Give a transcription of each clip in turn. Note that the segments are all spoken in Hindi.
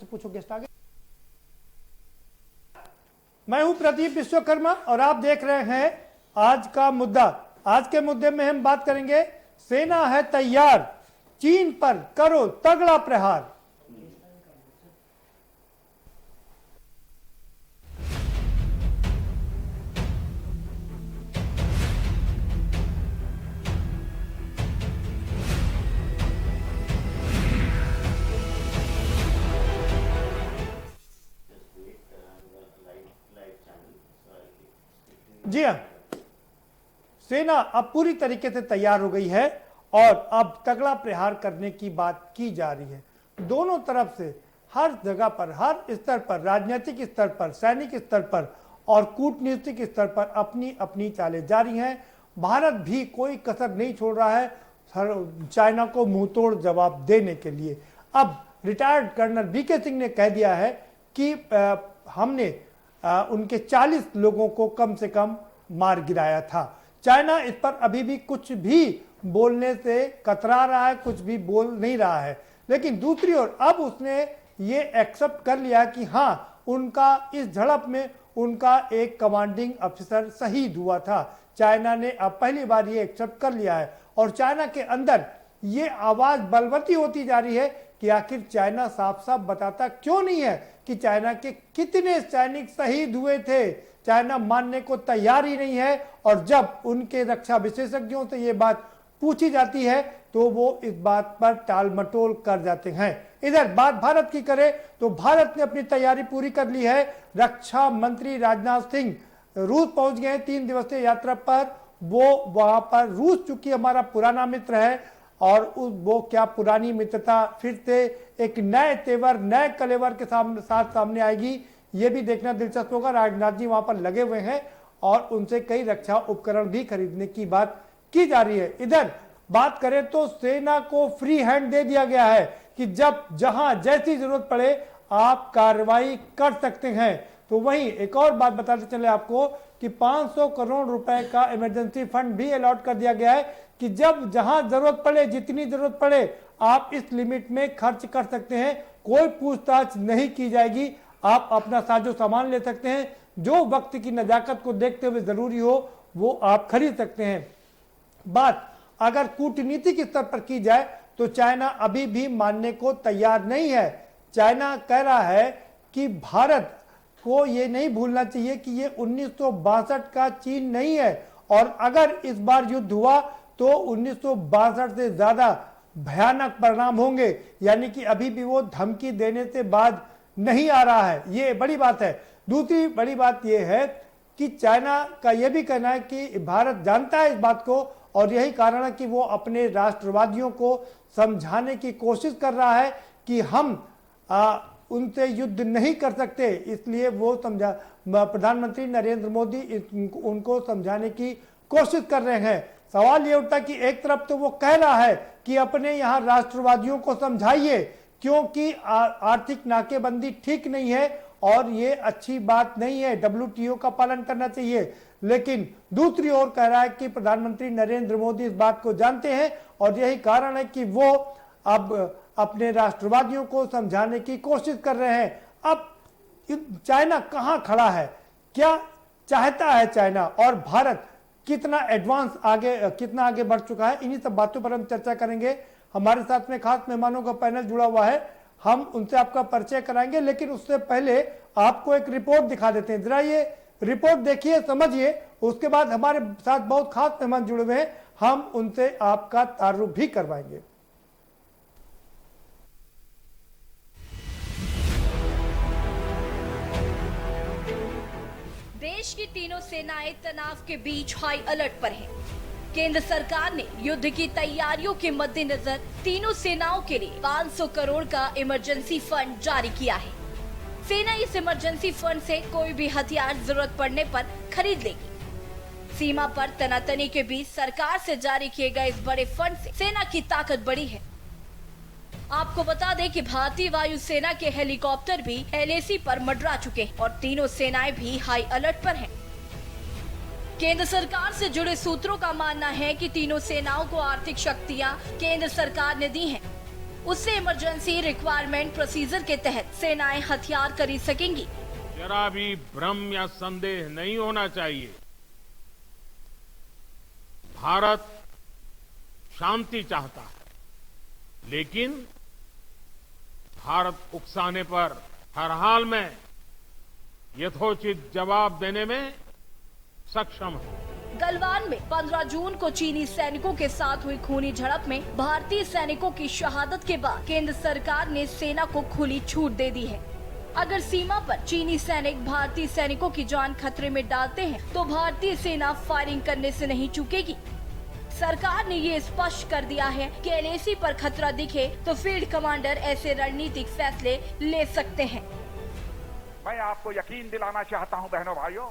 पूछो गेस्ट आगे। मैं हूं प्रदीप विश्वकर्मा और आप देख रहे हैं आज का मुद्दा। आज के मुद्दे में हम बात करेंगे, सेना है तैयार, चीन पर करो तगड़ा प्रहार। जी हाँ, सेना अब पूरी तरीके से तैयार हो गई है और अब तगड़ा प्रहार करने की बात की जा रही है। दोनों तरफ से हर जगह पर, हर स्तर पर, राजनीतिक स्तर पर, सैनिक स्तर पर और कूटनीतिक स्तर पर अपनी अपनी चालें जारी हैं। भारत भी कोई कसर नहीं छोड़ रहा है चाइना को मुंहतोड़ जवाब देने के लिए। अब रिटायर्ड कर्नल वीके सिंह ने कह दिया है कि हमने उनके 40 लोगों को कम से कम मार गिराया था। चाइना इस पर अभी भी कुछ भी बोलने से कतरा रहा है, कुछ भी बोल नहीं रहा है। लेकिन दूसरी ओर अब उसने ये एक्सेप्ट कर लिया कि हाँ, उनका इस झड़प में उनका एक कमांडिंग अफसर शहीद हुआ था। चाइना ने अब पहली बार ये एक्सेप्ट कर लिया है और चाइना के अंदर ये आवाज बलवती होती जा रही है कि आखिर चाइना साफ साफ बताता क्यों नहीं है कि चाइना के कितने सैनिक शहीद हुए थे। चाइना मानने को तैयार ही नहीं है और जब उनके रक्षा विशेषज्ञों से ये बात पूछी जाती है तो वो इस बात पर टाल मटोल कर जाते हैं। इधर बात भारत की करें तो भारत ने अपनी तैयारी पूरी कर ली है। रक्षा मंत्री राजनाथ सिंह रूस पहुंच गए 3 दिवसीय यात्रा पर। वो वहां पर रूस चूंकि हमारा पुराना मित्र है और वो क्या पुरानी मित्रता फिर से एक नए तेवर, नए कलेवर के साथ सामने आएगी, ये भी देखना दिलचस्प होगा। राजनाथ जी वहां पर लगे हुए हैं और उनसे कई रक्षा उपकरण भी खरीदने की बात की जा रही है। इधर बात करें तो सेना को फ्री हैंड दे दिया गया है कि जब जहां जैसी जरूरत पड़े आप कार्रवाई कर सकते हैं। तो वहीं एक और बात बताते चले आपको कि 500 करोड़ रुपए का इमरजेंसी फंड भी अलॉट कर दिया गया है कि जब जहां जरूरत पड़े, जितनी जरूरत पड़े, आप इस लिमिट में खर्च कर सकते हैं। कोई पूछताछ नहीं की जाएगी। आप अपना साजो सामान ले सकते हैं, जो वक्त की नजाकत को देखते हुए जरूरी हो वो आप खरीद सकते हैं। बात अगर कूटनीतिक स्तर पर की जाए तो चाइना अभी भी मानने को तैयार नहीं है। चाइना कह रहा है कि भारत को ये नहीं भूलना चाहिए कि ये 1962 का चीन नहीं है और अगर इस बार युद्ध हुआ तो 1962 से ज्यादा भयानक परिणाम होंगे। यानी कि अभी भी वो धमकी देने से बाद नहीं आ रहा है, ये बड़ी बात है। दूसरी बड़ी बात यह है कि चाइना का यह भी कहना है कि भारत जानता है इस बात को और यही कारण है कि वो अपने राष्ट्रवादियों को समझाने की कोशिश कर रहा है कि हम उनसे युद्ध नहीं कर सकते। इसलिए वो प्रधानमंत्री नरेंद्र मोदी उनको समझाने की कोशिश कर रहे हैं। सवाल ये उठता कि एक तरफ तो वो कह रहा है कि अपने यहाँ राष्ट्रवादियों को समझाइए क्योंकि आर्थिक नाकेबंदी ठीक नहीं है और ये अच्छी बात नहीं है, WTO का पालन करना चाहिए। लेकिन दूसरी ओर कह रहा है कि प्रधानमंत्री नरेंद्र मोदी इस बात को जानते हैं और यही कारण है कि वो अब अपने राष्ट्रवादियों को समझाने की कोशिश कर रहे हैं। अब चाइना कहां खड़ा है, क्या चाहता है चाइना और भारत कितना एडवांस कितना आगे बढ़ चुका है, इन्हीं सब बातों पर हम चर्चा करेंगे। हमारे साथ में खास मेहमानों का पैनल जुड़ा हुआ है, हम उनसे आपका परिचय कराएंगे। लेकिन उससे पहले आपको एक रिपोर्ट दिखा देते हैं, जरा ये रिपोर्ट देखिए, समझिए। उसके बाद हमारे साथ बहुत खास मेहमान जुड़े हुए हैं, हम उनसे आपका तारुफ भी करवाएंगे। देश की तीनों सेनाएं तनाव के बीच हाई अलर्ट पर हैं। केंद्र सरकार ने युद्ध की तैयारियों के मद्देनजर तीनों सेनाओं के लिए 500 करोड़ का इमरजेंसी फंड जारी किया है। सेना इस इमरजेंसी फंड से कोई भी हथियार जरूरत पड़ने पर खरीद लेगी। सीमा पर तनातनी के बीच सरकार से जारी किए गए इस बड़े फंड से सेना की ताकत बढ़ी है। आपको बता दें कि भारतीय वायुसेना के हेलीकॉप्टर भी LAC पर मंडरा चुके हैं और तीनों सेनाएं भी हाई अलर्ट पर हैं। केंद्र सरकार से जुड़े सूत्रों का मानना है कि तीनों सेनाओं को आर्थिक शक्तियां केंद्र सरकार ने दी हैं। उससे इमरजेंसी रिक्वायरमेंट प्रोसीजर के तहत सेनाएं हथियार खरीद सकेंगी। जरा भी भ्रम या संदेह नहीं होना चाहिए। भारत शांति चाहता है, लेकिन भारत उकसाने पर हर हाल में यथोचित जवाब देने में सक्षम है। गलवान में 15 जून को चीनी सैनिकों के साथ हुई खूनी झड़प में भारतीय सैनिकों की शहादत के बाद केंद्र सरकार ने सेना को खुली छूट दे दी है। अगर सीमा पर चीनी सैनिक भारतीय सैनिकों की जान खतरे में डालते हैं तो भारतीय सेना फायरिंग करने से नहीं चूकेगी। सरकार ने ये स्पष्ट कर दिया है कि एलएसी पर खतरा दिखे तो फील्ड कमांडर ऐसे रणनीतिक फैसले ले सकते हैं। मैं आपको यकीन दिलाना चाहता हूं बहनों भाइयों,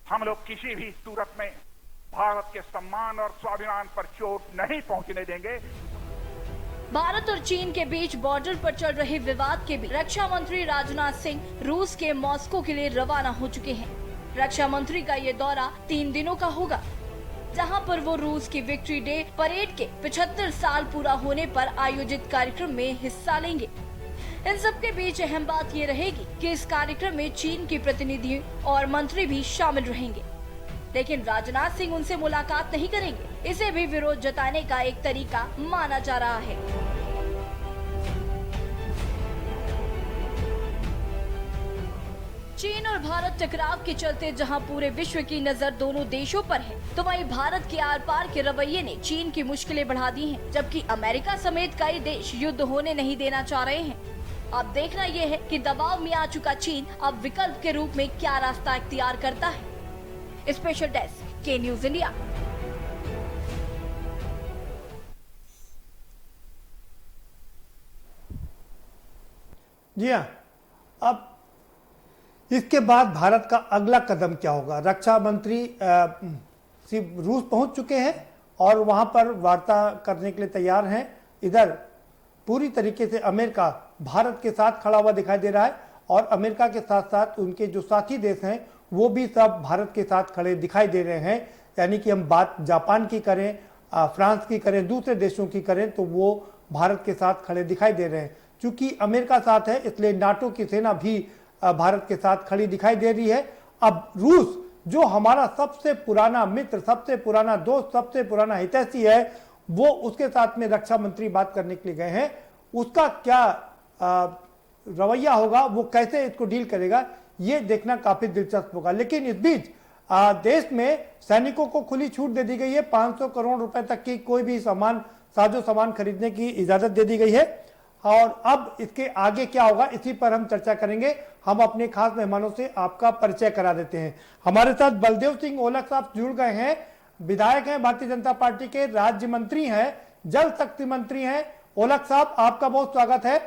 हम लोग किसी भी सूरत में भारत के सम्मान और स्वाभिमान पर चोट नहीं पहुंचने देंगे। भारत और चीन के बीच बॉर्डर पर चल रहे विवाद के बीच रक्षा मंत्री राजनाथ सिंह रूस के मॉस्को के लिए रवाना हो चुके हैं। रक्षा मंत्री का ये दौरा 3 दिनों का होगा, जहां पर वो रूस की विक्ट्री डे परेड के 75 साल पूरा होने पर आयोजित कार्यक्रम में हिस्सा लेंगे। इन सब के बीच अहम बात ये रहेगी कि इस कार्यक्रम में चीन के प्रतिनिधि और मंत्री भी शामिल रहेंगे, लेकिन राजनाथ सिंह उनसे मुलाकात नहीं करेंगे। इसे भी विरोध जताने का एक तरीका माना जा रहा है। चीन और भारत टकराव के चलते जहां पूरे विश्व की नजर दोनों देशों पर है, तो वहीं भारत के आर पार के रवैये ने चीन की मुश्किलें बढ़ा दी हैं, जबकि अमेरिका समेत कई देश युद्ध होने नहीं देना चाह रहे हैं। अब देखना यह है कि दबाव में आ चुका चीन अब विकल्प के रूप में क्या रास्ता इख्तियार करता है। स्पेशल डेस्क के न्यूज इंडिया। जी हाँ, अब इसके बाद भारत का अगला कदम क्या होगा? रक्षा मंत्री रूस पहुंच चुके हैं और वहां पर वार्ता करने के लिए तैयार हैं। इधर पूरी तरीके से अमेरिका भारत के साथ खड़ा हुआ दिखाई दे रहा है और अमेरिका के साथ साथ उनके जो साथी देश हैं वो भी सब भारत के साथ खड़े दिखाई दे रहे हैं। यानी कि हम बात जापान की करें, फ्रांस की करें, दूसरे देशों की करें तो वो भारत के साथ खड़े दिखाई दे रहे हैं। चूंकि अमेरिका साथ है इसलिए नाटो की सेना भी भारत के साथ खड़ी दिखाई दे रही है। अब रूस जो हमारा सबसे पुराना मित्र, सबसे पुराना दोस्त, सबसे पुराना हितैषी है, वो उसके साथ में रक्षा मंत्री बात करने के लिए गए हैं। उसका क्या रवैया होगा, वो कैसे इसको डील करेगा, ये देखना काफी दिलचस्प होगा। लेकिन इस बीच देश में सैनिकों को खुली छूट दे दी गई है। 500 करोड़ रुपए तक की कोई भी सामान, साजो सामान खरीदने की इजाजत दे दी गई है। और अब इसके आगे क्या होगा, इसी पर हम चर्चा करेंगे। हम अपने खास मेहमानों से आपका परिचय करा देते हैं। हमारे साथ बलदेव सिंह ओलख साहब जुड़ गए हैं, विधायक हैं, भारतीय जनता पार्टी के, राज्य मंत्री हैं, जल शक्ति मंत्री हैं। ओलख साहब, आपका बहुत स्वागत है।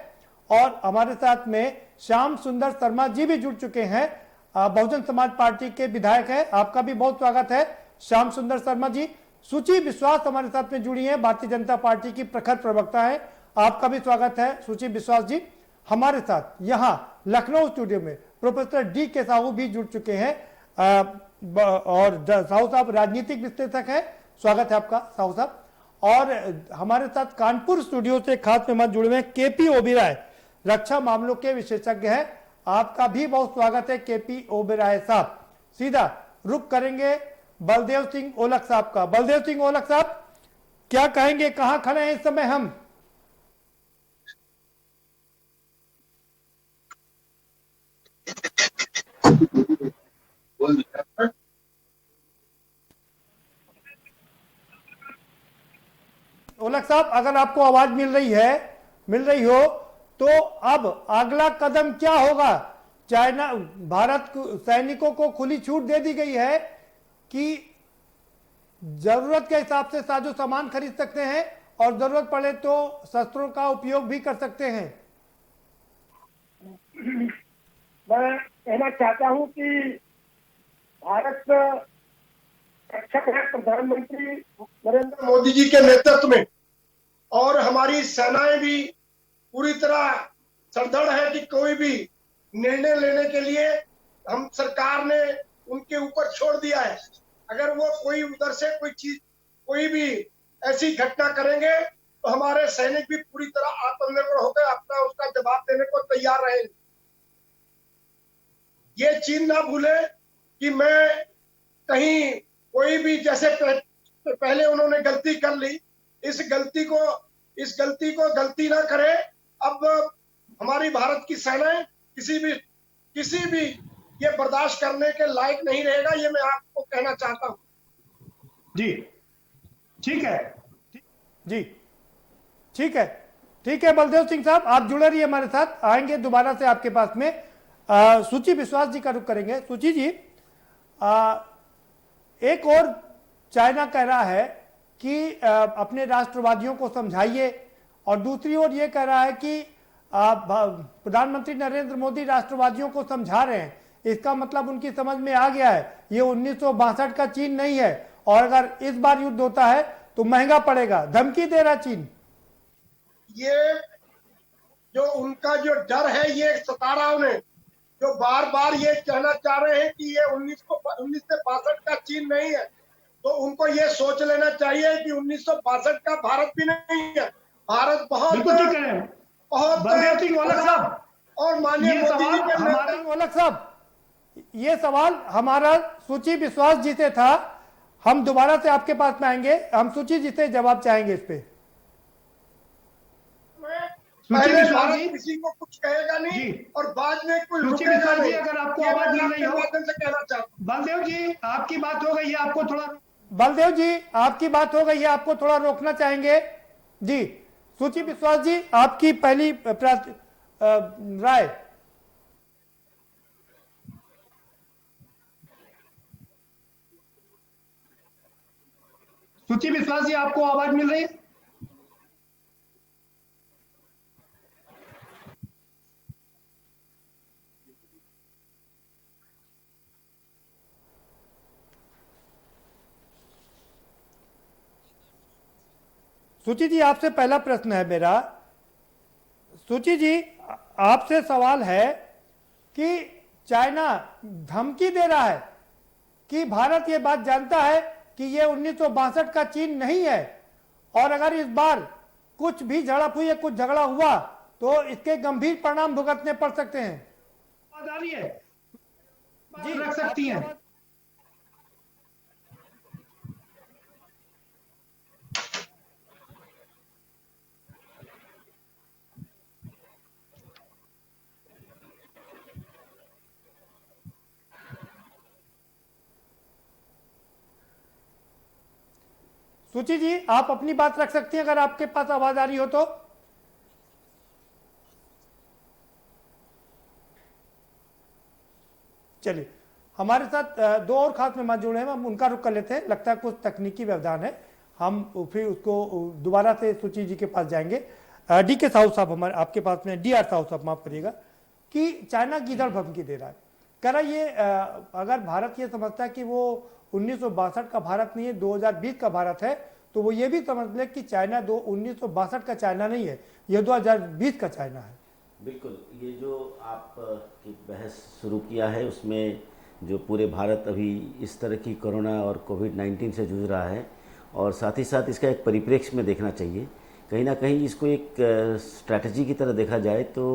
और हमारे साथ में श्याम सुंदर शर्मा जी भी जुड़ चुके हैं, बहुजन समाज पार्टी के विधायक हैं, आपका भी बहुत स्वागत है श्याम सुंदर शर्मा जी। सुची विश्वास हमारे साथ में जुड़ी हैं, भारतीय जनता पार्टी की प्रखर प्रवक्ता है, आपका भी स्वागत है सुची विश्वास जी। हमारे साथ यहाँ लखनऊ स्टूडियो में प्रोफेसर डी के साहू भी जुड़ चुके हैं और साहू साहब राजनीतिक विश्लेषक है, स्वागत है आपका साहू साहब। और हमारे साथ कानपुर स्टूडियो से खास मेहमान जुड़े हुए हैं केपी ओबेरॉय, रक्षा मामलों के विशेषज्ञ हैं, आपका भी बहुत स्वागत है केपी ओबेरॉय साहब। सीधा रुक करेंगे बलदेव सिंह ओलख साहब का। बलदेव सिंह ओलख साहब, क्या कहेंगे, कहां खड़े हैं इस समय हम? ओलख साहब, अगर आपको आवाज मिल रही हो तो अब अगला कदम क्या होगा? चाइना, भारत सैनिकों को खुली छूट दे दी गई है कि जरूरत के हिसाब से साजो सामान खरीद सकते हैं और जरूरत पड़े तो शस्त्रों का उपयोग भी कर सकते हैं। मैं कहना चाहता हूं कि भारत रक्षा प्रधानमंत्री नरेंद्र मोदी जी के नेतृत्व में और हमारी सेनाएं भी पूरी तरह सरदृढ़ है कि कोई भी निर्णय लेने के लिए हम सरकार ने उनके ऊपर छोड़ दिया है। अगर वो कोई उधर से कोई चीज, कोई भी ऐसी घटना करेंगे तो हमारे सैनिक भी पूरी तरह आत्मनिर्भर होकर अपना उसका जवाब देने को तैयार रहेंगे। ये चीज ना भूले कि मैं कहीं कोई भी, जैसे पहले उन्होंने गलती कर ली, इस गलती को गलती ना करे। अब हमारी भारत की सेनाएं किसी भी ये बर्दाश्त करने के लायक नहीं रहेगा, ये मैं आपको कहना चाहता हूं। जी ठीक है, जी ठीक है, ठीक है बलदेव सिंह साहब, आप जुड़े रहिए हमारे साथ, आएंगे दोबारा से आपके पास में। सुचि विश्वास जी का रुख करेंगे। सुचि जी, एक और चाइना कह रहा है कि अपने राष्ट्रवादियों को समझाइए, और दूसरी ओर ये कह रहा है कि प्रधानमंत्री नरेंद्र मोदी राष्ट्रवादियों को समझा रहे हैं। इसका मतलब उनकी समझ में आ गया है ये 1962 का चीन नहीं है, और अगर इस बार युद्ध होता है तो महंगा पड़ेगा, धमकी दे रहा चीन। ये जो उनका जो डर है ये सता रहा उन्हें, जो बार बार ये कहना चाह रहे हैं कि ये 1962 का चीन नहीं है, तो उनको ये सोच लेना चाहिए कि 1962 का भारत भी नहीं है। भारत बहुत और माननीय मोदी जी के गोलक साहब, ये सवाल हमारा सुचि विश्वास जी से था, हम दोबारा से आपके पास में आएंगे, हम सुचि जी से जवाब चाहेंगे इस पे। पहले भारत किसी को कुछ कहेगा नहीं और बाद में कोई रुकेगा नहीं। अगर आपको आवाज मिल रही हो से कहना चाहता हूं। बलदेव जी आपकी बात हो गई है, आपको थोड़ा, बलदेव जी आपकी बात हो गई है, आपको थोड़ा रोकना चाहेंगे जी। सुचि विश्वास जी, आपकी पहली राय। सुचि विश्वास जी, आपको आवाज मिल रही है? सुचि जी, आपसे पहला प्रश्न है मेरा। सुचि जी, आपसे सवाल है कि चाइना धमकी दे रहा है कि भारत ये बात जानता है कि ये 1962 का चीन नहीं है, और अगर इस बार कुछ भी झड़प हुई है, कुछ झगड़ा हुआ, तो इसके गंभीर परिणाम भुगतने पड़ सकते हैं। जी रख सकती हैं। सुचि जी, आप अपनी बात रख सकती हैं अगर आपके पास आवाज आ रही हो तो। चलिए, हमारे साथ दो और खास मेहमान जुड़े हैं, हम उनका रुख कर लेते हैं, लगता है कुछ तकनीकी व्यवधान है, हम फिर उसको दोबारा से सुचि जी के पास जाएंगे। डी के साहू साहब हमारे आपके पास में, डी आर साहू साहब माफ करिएगा, कि चाइना गीदड़ धमकी दे रहा है, कह रहा ये अगर भारत ये समझता है कि वो 1962 का भारत नहीं है, 2020 का भारत है, तो वो ये भी समझ ले कि चाइना 1962 का चाइना नहीं है, ये 2020 का चाइना है। बिल्कुल, ये जो आप की बहस शुरू किया है उसमें जो पूरे भारत अभी इस तरह की कोरोना और कोविड-19 से जूझ रहा है, और साथ ही साथ इसका एक परिप्रेक्ष्य में देखना चाहिए। कहीं ना कहीं इसको एक स्ट्रैटेजी की तरह देखा जाए तो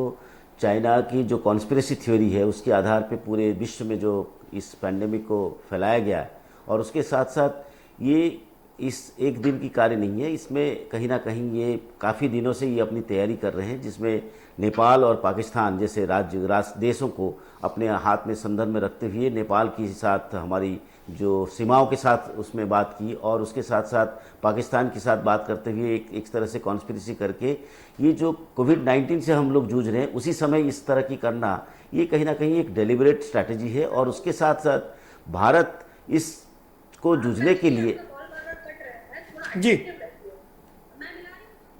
चाइना की जो कॉन्स्पिरेसी थ्योरी है उसके आधार पे पूरे विश्व में जो इस पैंडेमिक को फैलाया गया, और उसके साथ साथ ये इस एक दिन की कार्य नहीं है, इसमें कहीं ना कहीं ये काफ़ी दिनों से ये अपनी तैयारी कर रहे हैं, जिसमें नेपाल और पाकिस्तान जैसे राज्य देशों को अपने हाथ में संदर्भ में रखते हुए नेपाल के साथ हमारी जो सीमाओं के साथ उसमें बात की, और उसके साथ साथ पाकिस्तान के साथ बात करते हुए एक तरह से कॉन्स्पिरेसी करके ये जो कोविड-19 से हम लोग जूझ रहे हैं उसी समय इस तरह की करना, ये कहीं ना कहीं एक डेलिबरेट स्ट्रैटेजी है। और उसके साथ साथ भारत इसको जूझने के लिए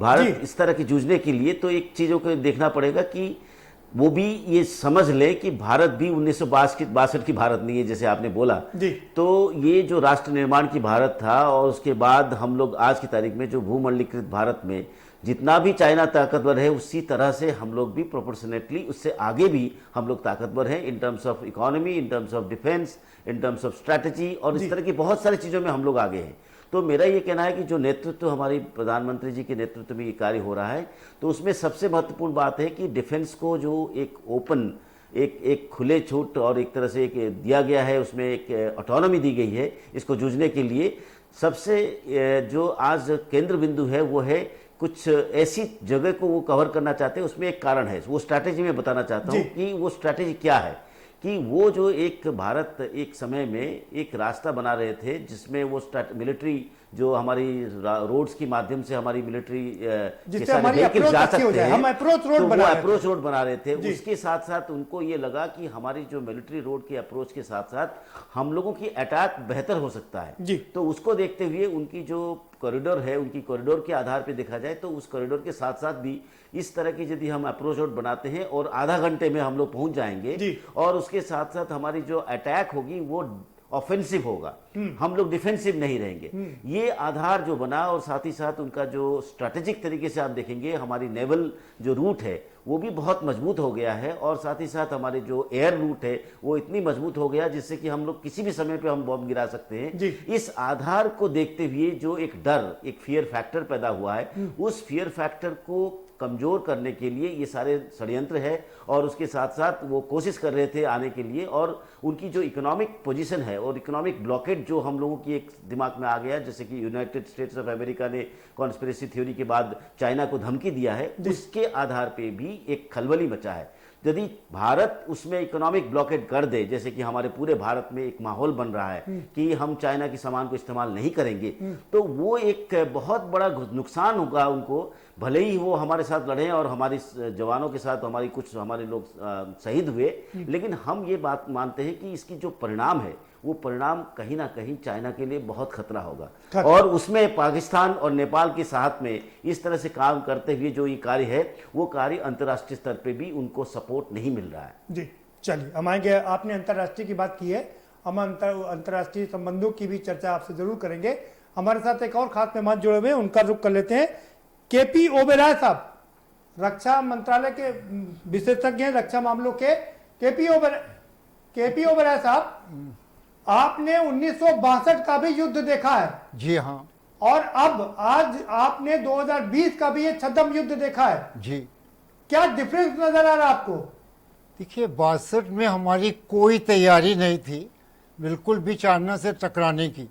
भारत इस तरह की जूझने के लिए तो एक चीज़ों को देखना पड़ेगा कि वो भी ये समझ ले कि भारत भी 1962 की भारत नहीं है, जैसे आपने बोला जी। तो ये जो राष्ट्र निर्माण की भारत था, और उसके बाद हम लोग आज की तारीख में जो भूमंडलीकृत भारत में जितना भी चाइना ताकतवर है उसी तरह से हम लोग भी प्रोपोर्शनेटली उससे आगे भी हम लोग ताकतवर हैं, in terms of economy, in terms of defence, in terms of strategy, और इस तरह की बहुत सारी चीज़ों में हम लोग आगे हैं। तो मेरा ये कहना है कि जो नेतृत्व हमारी प्रधानमंत्री जी के नेतृत्व में ये कार्य हो रहा है, तो उसमें सबसे महत्वपूर्ण बात है कि डिफेंस को जो एक ओपन, एक खुले छूट और एक तरह से एक दिया गया है, उसमें एक ऑटोनॉमी दी गई है इसको जूझने के लिए। सबसे जो आज केंद्र बिंदु है वो है कुछ ऐसी जगह को वो कवर करना चाहते हैं, उसमें एक कारण है, वो स्ट्रैटेजी में बताना चाहता हूँ कि वो स्ट्रैटेजी क्या है। कि वो जो एक भारत एक समय में एक रास्ता बना रहे थे जिसमें वो मिलिट्री जो हमारी रोड्स के माध्यम से हमारी मिलिट्री के सारे व्हीकल जा सकते हैं, हम अप्रोच रोड तो बना वो अप्रोच रोड बना रहे थे। जी। उसके साथ साथ उनको ये लगा कि हमारी जो मिलिट्री रोड के अप्रोच के साथ साथ हम लोगों की अटैक बेहतर हो सकता है जी। तो उसको देखते हुए उनकी जो कॉरिडोर है, उनकी कॉरिडोर के आधार पे देखा जाए तो उस कॉरिडोर के साथ साथ भी इस तरह की यदि हम अप्रोच रोड बनाते हैं और आधा घंटे में हम लोग पहुंच जाएंगे और उसके साथ साथ हमारी जो अटैक होगी वो ऑफेंसिव होगा, हम लोग डिफेंसिव नहीं रहेंगे। ये आधार जो बना और साथ ही साथ उनका जो स्ट्रैटेजिक तरीके से आप देखेंगे हमारी नेवल जो रूट है वो भी बहुत मजबूत हो गया है और साथ ही साथ हमारे जो एयर रूट है वो इतनी मजबूत हो गया जिससे कि हम लोग किसी भी समय पे हम बॉम्ब गिरा सकते हैं। इस आधार को देखते हुए जो एक डर, एक फियर फैक्टर पैदा हुआ है, उस फियर फैक्टर को कमजोर करने के लिए ये सारे षड्यंत्र है और उसके साथ साथ वो कोशिश कर रहे थे आने के लिए। और उनकी जो इकोनॉमिक पोजीशन है और इकोनॉमिक ब्लॉकेट जो हम लोगों की एक दिमाग में आ गया, जैसे कि यूनाइटेड स्टेट्स ऑफ अमेरिका ने कॉन्स्पिरेसी थ्योरी के बाद चाइना को धमकी दिया है, उसके आधार पे भी एक खलबली मचा है। यदि भारत उसमें इकोनॉमिक ब्लॉकेट कर दे, जैसे कि हमारे पूरे भारत में एक माहौल बन रहा है कि हम चाइना के सामान को इस्तेमाल नहीं करेंगे, तो वो एक बहुत बड़ा नुकसान होगा उनको। भले ही वो हमारे साथ लड़े और हमारी जवानों के साथ हमारे लोग शहीद हुए, लेकिन हम ये बात मानते हैं कि इसकी जो परिणाम है वो परिणाम कहीं ना कहीं चाइना के लिए बहुत खतरा होगा। और उसमें पाकिस्तान और नेपाल के साथ में इस तरह से काम करते हुए जो ये कार्य है वो कार्य अंतर्राष्ट्रीय स्तर पे भी उनको सपोर्ट नहीं मिल रहा है। जी चलिए, हम आएंगे, आपने अंतर्राष्ट्रीय की बात की है, हम अंतर्राष्ट्रीय संबंधों की भी चर्चा आपसे जरूर करेंगे। हमारे साथ एक और खास मेहमान जुड़े हुए हैं, उनका रुख कर लेते हैं। केपी ओबेरॉय साहब, रक्षा मंत्रालय के विशेषज्ञ हैं रक्षा मामलों के। केपी ओबेरॉय साहब, आपने 1962 का भी युद्ध देखा है। जी हाँ। और अब आज आपने 2020 का भी ये छद्म युद्ध देखा है जी। क्या डिफरेंस नजर आ रहा है आपको? देखिए, 62 में हमारी कोई तैयारी नहीं थी बिल्कुल भी चाइना से टकराने की,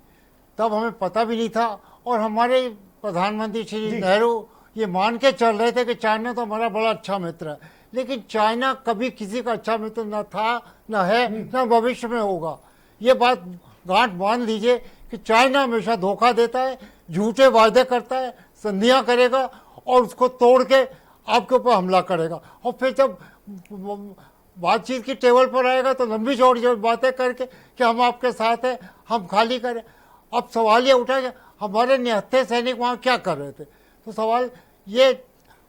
तब हमें पता भी नहीं था। और हमारे प्रधानमंत्री श्री नेहरू ये मान के चल रहे थे कि चाइना तो हमारा बड़ा अच्छा मित्र है, लेकिन चाइना कभी किसी का अच्छा मित्र न था, न है, न भविष्य में होगा। ये बात गांठ बांध लीजिए कि चाइना हमेशा धोखा देता है, झूठे वायदे करता है, संधियां करेगा और उसको तोड़ के आपके ऊपर हमला करेगा। और फिर जब बातचीत की टेबल पर आएगा तो लंबी चौड़ी बातें करके कि हम आपके साथ हैं, हम खाली करें। अब सवाल ये उठा कि हमारे निहत्थे सैनिक वहाँ क्या कर रहे थे। तो सवाल ये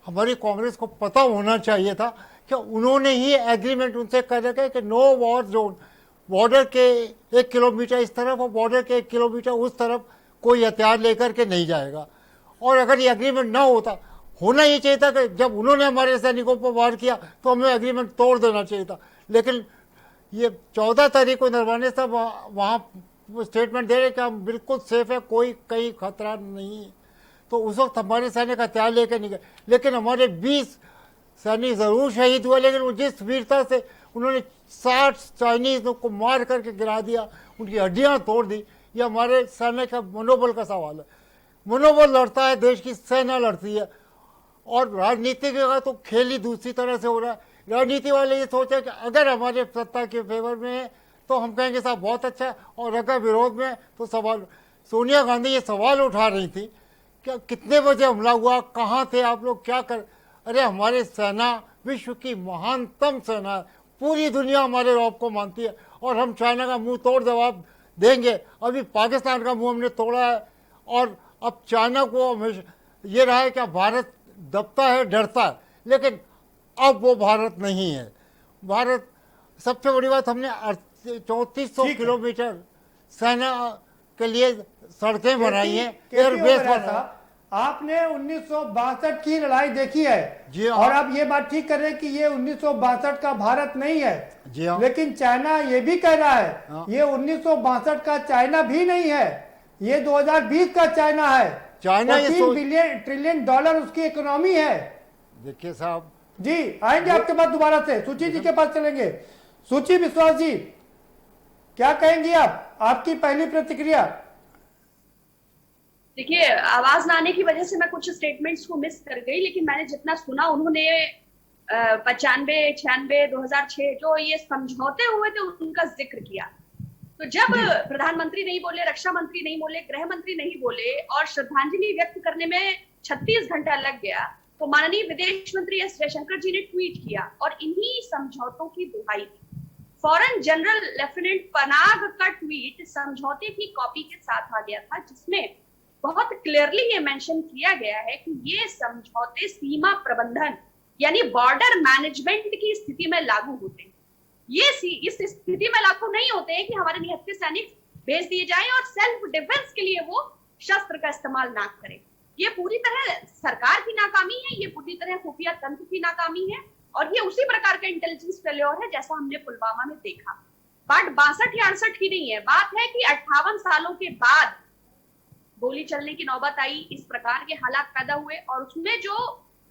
हमारी कांग्रेस को पता होना चाहिए था कि उन्होंने ही एग्रीमेंट उनसे कर रखा कि नो वॉर जोन, बॉर्डर के 1 किलोमीटर इस तरफ और बॉर्डर के 1 किलोमीटर उस तरफ कोई हथियार लेकर के नहीं जाएगा। और अगर ये एग्रीमेंट ना होता, होना ये चाहिए था कि जब उन्होंने हमारे सैनिकों पर वार किया तो हमें एग्रीमेंट तोड़ देना चाहिए था। लेकिन ये 14 तारीख को नरवाने साहब वहाँ स्टेटमेंट दे रहे कि हम बिल्कुल सेफ है, कोई कहीं खतरा नहीं है। तो उस वक्त हमारे सैनिक हथियार लेकर नहीं गए, लेकिन हमारे 20 सैनिक जरूर शहीद हुए, लेकिन वो जिस वीरता से उन्होंने 60 चाइनीज को मार करके गिरा दिया, उनकी हड्डियां तोड़ दी, ये हमारे सैनिक का मनोबल का सवाल है। मनोबल लड़ता है, देश की सेना लड़ती है। और राजनीति का तो खेल ही दूसरी तरह से हो रहा है। राजनीति वाले ये सोचे कि अगर हमारे सत्ता के फेवर में है तो हम कहेंगे साहब बहुत अच्छा है, और अगर विरोध में तो सवाल। सोनिया गांधी ये सवाल उठा रही थी कि कितने बजे हमला हुआ, कहाँ थे आप लोग, क्या कर। अरे हमारे सेना विश्व की महानतम सेना है, पूरी दुनिया हमारे रौब को मानती है और हम चाइना का मुंह तोड़ जवाब देंगे। अभी पाकिस्तान का मुंह हमने तोड़ा है और अब चाइना को हमेशा ये रहा है कि भारत दबता है, डरता है, लेकिन अब वो भारत नहीं है। भारत, सबसे बड़ी बात, हमने 3400 किलोमीटर सेना के लिए सड़कें बनाई हैं, एयरबेस बनाया। आपने 1962 की लड़ाई देखी है जी हाँ। और आप ये बात ठीक कर रहे हैं कि ये 1962 का भारत नहीं है जी हाँ। लेकिन चाइना ये भी कह रहा है ये 1962 का चाइना भी नहीं है। ये 2020 का चाइना है। चाइना ये 3 ट्रिलियन डॉलर उसकी इकोनॉमी है। देखिए साहब जी आएंगे आपके पास दोबारा से, सुची जी के पास चलेंगे। सुची विश्वास जी क्या कहेंगी आप, आपकी पहली प्रतिक्रिया? देखिए, आवाज ना आने की वजह से मैं कुछ स्टेटमेंट्स को मिस कर गई, लेकिन मैंने जितना सुना उन्होंने 95, 96, 2006 जो ये समझौते हुए थे उनका जिक्र किया। तो जब प्रधानमंत्री नहीं बोले, रक्षा मंत्री नहीं बोले, गृह मंत्री नहीं बोले और श्रद्धांजलि व्यक्त करने में 36 घंटा लग गया, तो माननीय विदेश मंत्री एस जयशंकर जी ने ट्वीट किया और इन्हीं समझौतों की दुहाई दी। फॉरेन जनरल लेफ्टिनेंट पनाग का ट्वीट समझौते की कॉपी के साथ आ गया था, जिसमें बहुत क्लियरली ये मेंशन किया गया है कि ये समझौते सीमा प्रबंधन यानी बॉर्डर मैनेजमेंट की स्थिति में लागू होते हैं। ये इस स्थिति में लागू नहीं होते हैं कि हमारे निहत्थे सैनिक भेज दिए जाएं और सेल्फ डिफेंस के लिए वो शस्त्र का इस्तेमाल ना करें। ये पूरी तरह सरकार की नाकामी है, ये पूरी तरह खुफिया तंत्र की नाकामी है और ये उसी प्रकार का इंटेलिजेंस फेल्योर है जैसा हमने पुलवामा में देखा। बात 62 या 68 की नहीं है, बात है कि 58 सालों के बाद गोली चलने की नौबत आई, इस प्रकार के हालात पैदा हुए और उसमें जो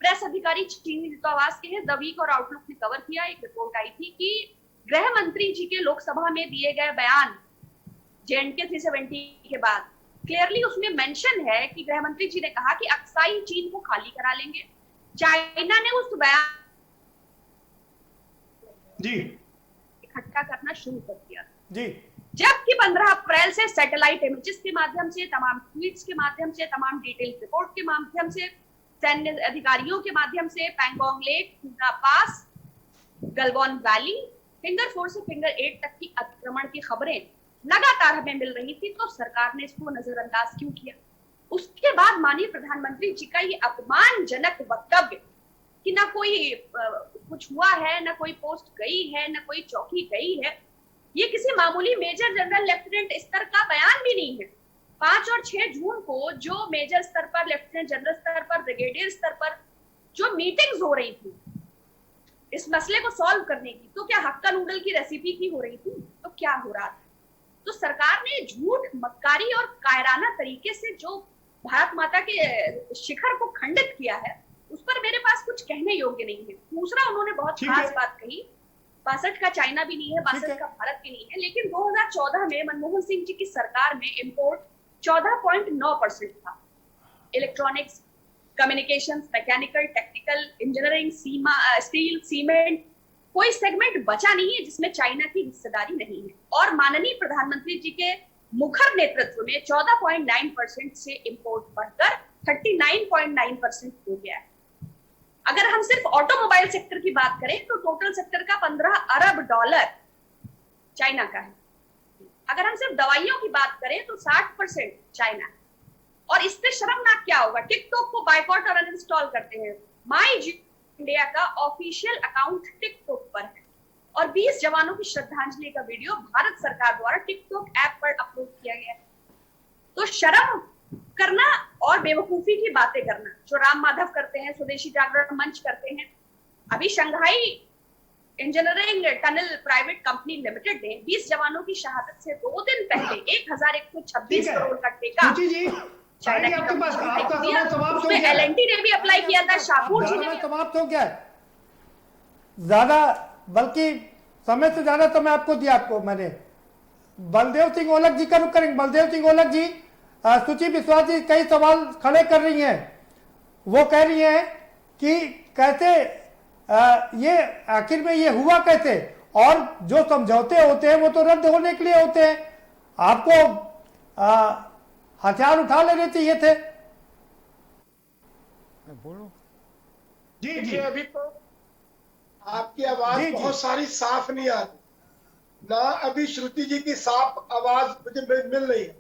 प्रेस अधिकारी चीनी दूतावास के हैं द वीक और आउटलुक ने कवर किया, एक रिपोर्ट आई थी कि गृह मंत्री जी के लोकसभा में दिए गए बयान JNK 370 के बाद क्लियरली उसमें मेंशन है कि गृह मंत्री जी ने कहा कि अक्साई चीन को खाली करा लेंगे। चाइना ने उस बयान जी इकट्ठा करना शुरू कर दिया जी, जबकि 15 अप्रैल से सैटेलाइट इमेजेस के माध्यम से, तमाम ट्वीट्स के माध्यम से, तमाम डिटेल रिपोर्ट के माध्यम से, सैन्य अधिकारियों के माध्यम से पैंगोंग लेक, टूना पास, गलवान वैली, फिंगर 4 से फिंगर 8 तक की अतिक्रमण की खबरें लगातार हमें मिल रही थी, तो सरकार ने इसको नजरअंदाज क्यों किया? उसके बाद माननीय प्रधानमंत्री जी का ये अपमानजनक वक्तव्य कि ना कोई कुछ हुआ है, ना कोई पोस्ट गई है, ना कोई चौकी गई है, ये किसी मामूली मेजर जनरल लेफ्टिनेंट स्तर का बयान भी नहीं है। 5 और 6 जून को जो मेजर स्तर पर, लेफ्टिनेंट जनरल स्तर पर, ब्रिगेडियर स्तर पर जो मीटिंग्स हो रही थी इस मसले को सॉल्व करने की, तो क्या हक्का नूडल की रेसिपी की हो रही थी? तो क्या हो रहा था? तो सरकार ने झूठ, मक्कारी और कायराना तरीके से जो भारत माता के शिखर को खंडित किया है, उस पर मेरे पास कुछ कहने योग्य नहीं है। दूसरा, उन्होंने बहुत खास बात कही, 62 का चाइना भी नहीं है, 62 का भारत भी नहीं है, लेकिन 2014 में मनमोहन सिंह जी की सरकार में इंपोर्ट 14.9% था। Electronics, communications, mechanical, technical, engineering, steel, cement, कोई सेगमेंट बचा नहीं है जिसमें चाइना की हिस्सेदारी नहीं है। और माननीय प्रधानमंत्री जी के मुखर नेतृत्व में 14.9% से इंपोर्ट बढ़कर 39.9% हो गया है। अगर हम सिर्फ ऑटोमोबाइल सेक्टर की बात करें तो टोटल सेक्टर का 15 अरब डॉलर चाइना का है। अगर हम सिर्फ दवाइयों की बात करें तो 60% चाइना। और इससे शर्मनाक क्या होगा, टिकटॉक को बायकॉट और अनइंस्टॉल करते हैं। माई इंडिया का ऑफिशियल अकाउंट टिकटॉक पर है और 20 जवानों की श्रद्धांजलि का वीडियो भारत सरकार द्वारा टिकटॉक ऐप पर अपलोड किया गया है। तो शर्म करना और बेवकूफी की बातें करना जो राम माधव करते हैं, स्वदेशी जागरण मंच करते हैं। अभी Shanghai engineering tunnel private company limited ने 20 जवानों की शहादत से 2 दिन पहले 1126 करोड़ का ठेका चाइना की कंपनी दिया। उसमें LNT ने भी अप्लाई किया था, शाहपुर जी ने भी। समाप्त हो गया ज्यादा, बल्कि समय से ज्यादा तो मैं आपको दिया। आपको मैंने बलदेव सिंह ओलख जी का रुख करेंगे। बलदेव सिंह ओलख जी, सुची विश्वास जी कई सवाल खड़े कर रही हैं। वो कह रही हैं कि कैसे ये आखिर में ये हुआ कैसे, और जो समझौते होते हैं वो तो रद्द होने के लिए होते हैं, आपको हथियार उठा लेने चाहिए थे। बोलो जी जी, अभी तो आपकी आवाज बहुत सारी साफ नहीं आ रही ना, अभी श्रुति जी की साफ आवाज मुझे मिल रही है,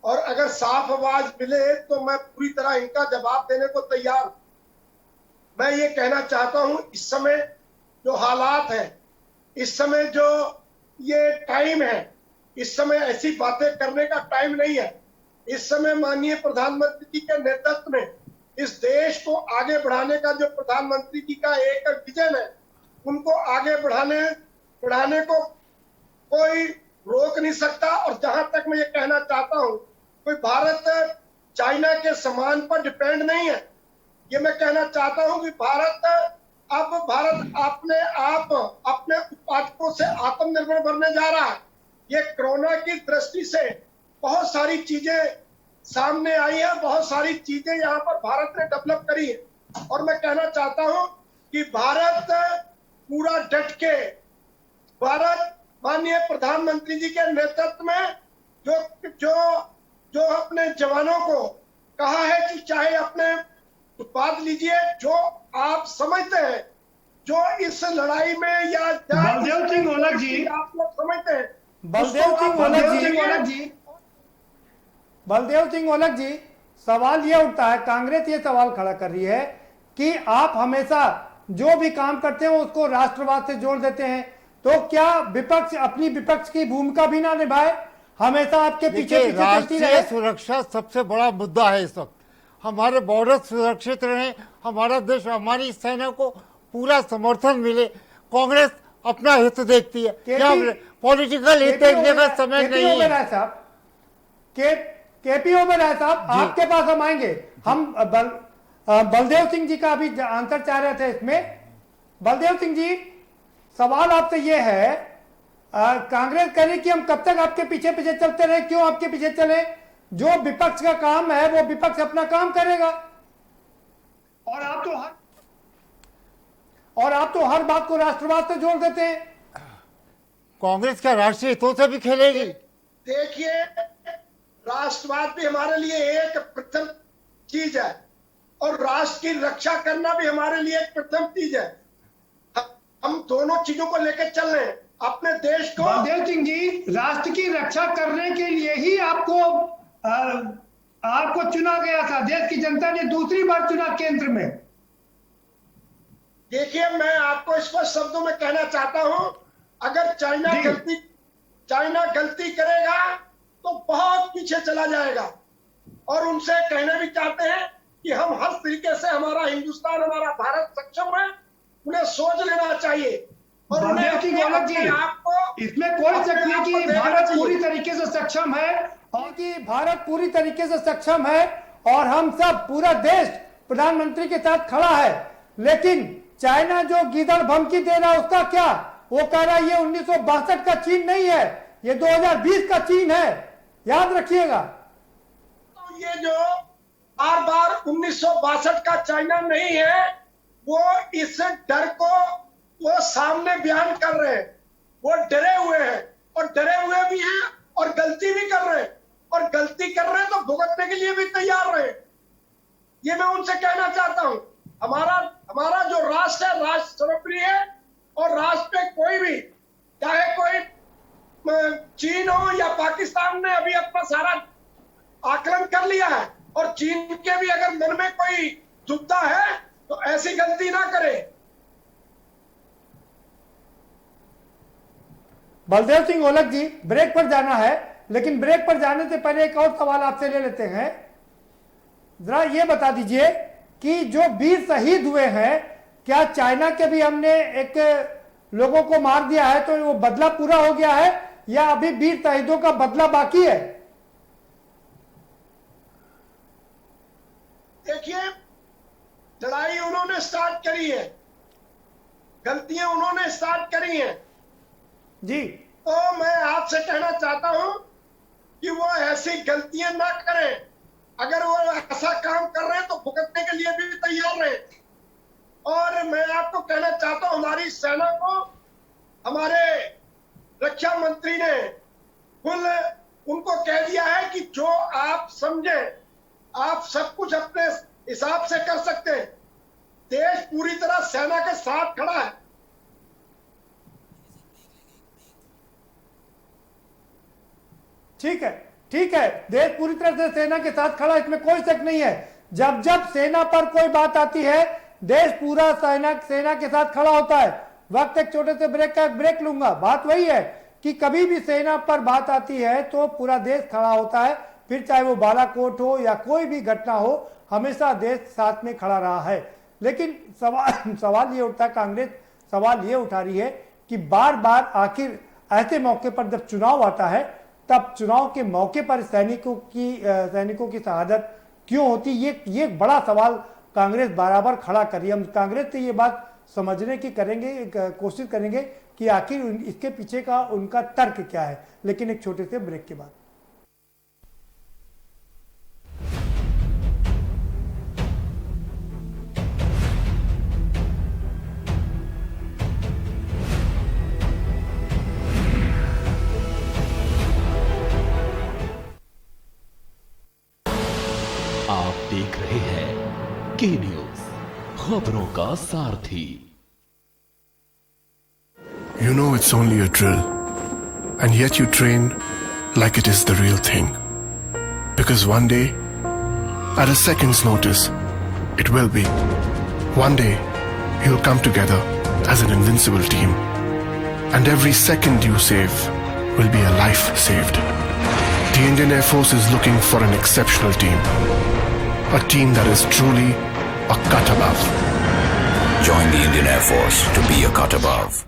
और अगर साफ आवाज मिले तो मैं पूरी तरह इनका जवाब देने को तैयार हूं। मैं ये कहना चाहता हूं, इस समय जो हालात हैं, इस समय जो ये टाइम है, इस समय ऐसी बातें करने का टाइम नहीं है। इस समय माननीय प्रधानमंत्री जी के नेतृत्व में इस देश को आगे बढ़ाने का जो प्रधानमंत्री जी का एक विजन है, उनको आगे बढ़ाने को कोई रोक नहीं सकता। और जहां तक मैं ये कहना चाहता हूं कोई भारत चाइना के सामान पर डिपेंड नहीं है। ये मैं कहना चाहता हूं कि भारत अपने उत्पादकों से आत्मनिर्भर बनने जा रहा है। ये कोरोना की दृष्टि से बहुत सारी चीजें सामने आई है, बहुत सारी चीजें यहाँ पर भारत ने डेवलप करी है, और मैं कहना चाहता हूं कि भारत पूरा डट के, भारत माननीय प्रधानमंत्री जी के नेतृत्व में जो अपने जवानों को कहा है कि चाहे अपने उत्पाद लीजिए, जो आप समझते हैं, जो इस लड़ाई में या बलदेव सिंह ओलख जी, आप लोग समझते हैं, बलदेव सिंह ओलख जी, सवाल ये उठता है, कांग्रेस ये सवाल खड़ा कर रही है कि आप हमेशा जो भी काम करते हैं उसको राष्ट्रवाद से जोड़ देते हैं, तो क्या विपक्ष अपनी विपक्ष की भूमिका भी ना निभाए, हमेशा आपके पीछे चलती रहे? राष्ट्रीय सुरक्षा सबसे बड़ा मुद्दा है इस वक्त। हमारे बॉर्डर सुरक्षित रहे, हमारा देश, हमारी सेना को पूरा समर्थन मिले। कांग्रेस अपना हित देखती है, क्या पॉलिटिकल हित देखने का समय नहीं है। केपी ओबेरॉय साहब, आपके पास हम आएंगे। हम बलदेव सिंह जी का अभी आंसर चाह रहे थे इसमें। बलदेव सिंह जी, सवाल आपसे ये है, कांग्रेस कह रही कि हम कब तक आपके पीछे पीछे चलते रहे, क्यों आपके पीछे चले? जो विपक्ष का काम है वो विपक्ष अपना काम करेगा, और आप तो हर बात को राष्ट्रवाद से जोड़ देते हैं। कांग्रेस क्या राष्ट्रीय हितों से भी खेलेगी? देखिए, राष्ट्रवाद भी हमारे लिए एक प्रथम चीज है, और राष्ट्र की रक्षा करना भी हमारे लिए एक प्रथम चीज है। हम दोनों चीजों को लेकर चल रहे हैं अपने देश को। बलदेव सिंह जी, राष्ट्र की रक्षा करने के लिए ही आपको चुना गया था, देश की जनता ने दूसरी बार चुना केंद्र में। देखिए, मैं आपको स्पष्ट शब्दों में कहना चाहता हूं, अगर चाइना गलती करेगा तो बहुत पीछे चला जाएगा, और उनसे कहना भी चाहते हैं कि हम हर तरीके से, हमारा हिंदुस्तान, हमारा भारत सक्षम है, उन्हें सोच लेना चाहिए। और बलदेव सिंह ओलख जी, इसमें कोई शक नहीं कि भारत पूरी तरीके से सक्षम है, और कि भारत पूरी तरीके से सक्षम है, और हम सब, पूरा देश प्रधानमंत्री के साथ खड़ा है। लेकिन चाइना जो गीदड़ धमकी दे रहा है उसका क्या? वो कह रहा है ये 1962 का चीन नहीं है, ये 2020 का चीन है, याद रखिएगा। तो ये जो बार बार 1962 का चाइना नहीं है, वो इस डर को वो सामने बयान कर रहे हैं। वो डरे हुए हैं, और डरे हुए भी हैं, और गलती भी कर रहे हैं, और गलती कर रहे हैं तो भुगतने के लिए भी तैयार रहे। ये मैं उनसे कहना चाहता हूं, हमारा जो राष्ट्र है, राष्ट्र सर्वप्रिय है, और राष्ट्र पे कोई भी, चाहे कोई चीन हो या पाकिस्तान, ने अभी अपना सारा आकलन कर लिया है, और चीन के भी अगर मन में कोई दुविधा है तो ऐसी गलती ना करे। बलदेव सिंह ओलख जी, ब्रेक पर जाना है, लेकिन ब्रेक पर जाने से पहले एक और सवाल आपसे ले लेते हैं। जरा ये बता दीजिए कि जो 20 शहीद हुए हैं, क्या चाइना के भी हमने एक लोगों को मार दिया है, तो वो बदला पूरा हो गया है, या अभी 20 शहीदों का बदला बाकी है? देखिए, लड़ाई उन्होंने स्टार्ट करी है, गलतियां उन्होंने स्टार्ट करी हैं जी। तो मैं आपसे कहना चाहता हूं कि वो ऐसी गलतियां ना करें। अगर वो ऐसा काम कर रहे हैं तो भुगतने के लिए भी तैयार रहे। और मैं आपको कहना चाहता हूं, हमारी सेना को हमारे रक्षा मंत्री ने उनको कह दिया है कि जो आप समझे, आप सब कुछ अपने हिसाब से कर सकते हैं। देश पूरी तरह सेना के साथ खड़ा है। ठीक है, ठीक है, देश पूरी तरह से सेना के साथ खड़ा, इसमें कोई शक नहीं है। जब जब सेना पर कोई बात आती है, देश पूरा सेना के साथ खड़ा होता है। वक्त एक छोटे से ब्रेक लूंगा। बात वही है कि कभी भी सेना पर बात आती है तो पूरा देश खड़ा होता है, फिर चाहे वो बालाकोट हो या कोई भी घटना हो, हमेशा देश साथ में खड़ा रहा है। लेकिन सवाल ये उठता है, कांग्रेस सवाल ये उठा रही है कि बार बार आखिर ऐसे मौके पर जब चुनाव आता है तब चुनाव के मौके पर सैनिकों की शहादत क्यों होती? ये एक बड़ा सवाल कांग्रेस बराबर खड़ा कर रही है। हम कांग्रेस से ये बात समझने की कोशिश करेंगे कि आखिर इसके पीछे का उनका तर्क क्या है, लेकिन एक छोटे से ब्रेक के बाद। आप देख रहे हैं के न्यूज, खबरों का सारथी। You know it's only a drill, and yet you train like it is the real thing. Because one day, at a second's notice, it will be. One day, you'll come together as an invincible team. And every second you save will be a life saved. The Indian Air Force is looking for an exceptional team. A team that is truly a cut above. Join the Indian Air Force to be a cut above.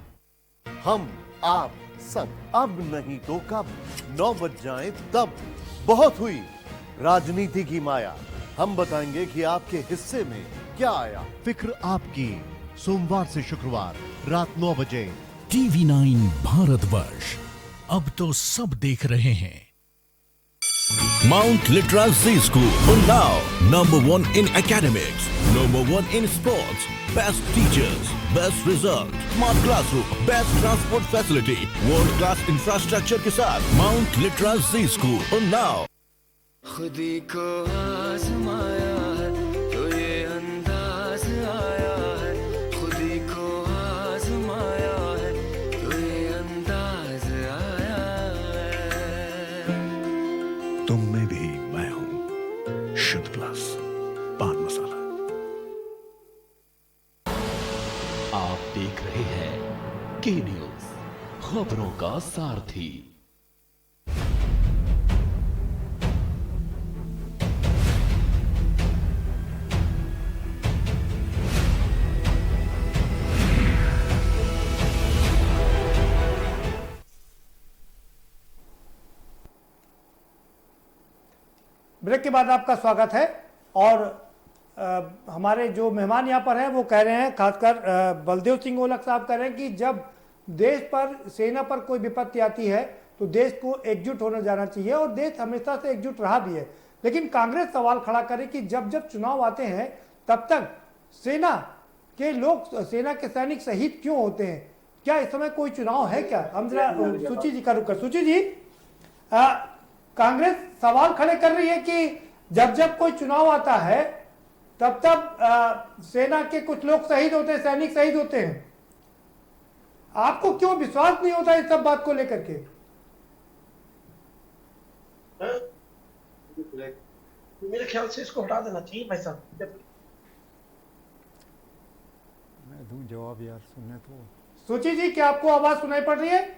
हम आप सब अब नहीं तो कब 9 बज जाए तब। बहुत हुई राजनीति की माया, हम बताएंगे कि आपके हिस्से में क्या आया। फिक्र आपकी, सोमवार से शुक्रवार रात 9 बजे TV9 भारतवर्ष, अब तो सब देख रहे हैं। Mount Litra Z School, Unnao, #1 in academics, #1 in sports, best teachers, best result, smart classroom, best transport facility, world class infrastructure के साथ Mount Litra Z School, Unnao। खुदी को आजमाया है तो ये अंदाज आया है, खुदी को आजमाया है तो ये अंदाज आया है। तुम में भी मैं हूं, शुद्ध प्लस पान मसाला। आप देख रहे हैं के न्यूज, खबरों का सारथी। ब्रेक के बाद आपका स्वागत है। और हमारे जो मेहमान यहाँ पर हैं वो कह रहे हैं, खासकर बलदेव सिंह ओलख साहब कह रहे हैं कि जब देश पर, सेना पर कोई विपत्ति आती है तो देश को एकजुट होने जाना चाहिए, और देश हमेशा से एकजुट रहा भी है। लेकिन कांग्रेस सवाल खड़ा करे कि जब जब चुनाव आते हैं तब तक सेना के लोग, सेना के सैनिक शहीद क्यों होते हैं? क्या इस समय कोई चुनाव है क्या? हम जरा सूची जी का रुख कर। सूची जी, कांग्रेस सवाल खड़े कर रही है कि जब जब कोई चुनाव आता है तब तब सेना के कुछ लोग शहीद होते हैं, सैनिक शहीद होते हैं। आपको क्यों विश्वास नहीं होता इस सब बात को लेकर के? मेरे ख्याल से इसको हटा देना चाहिए भाई साहब। मैं दूं जवाब यार, सुनने तो। सूची जी, क्या आपको आवाज सुनाई पड़ रही है?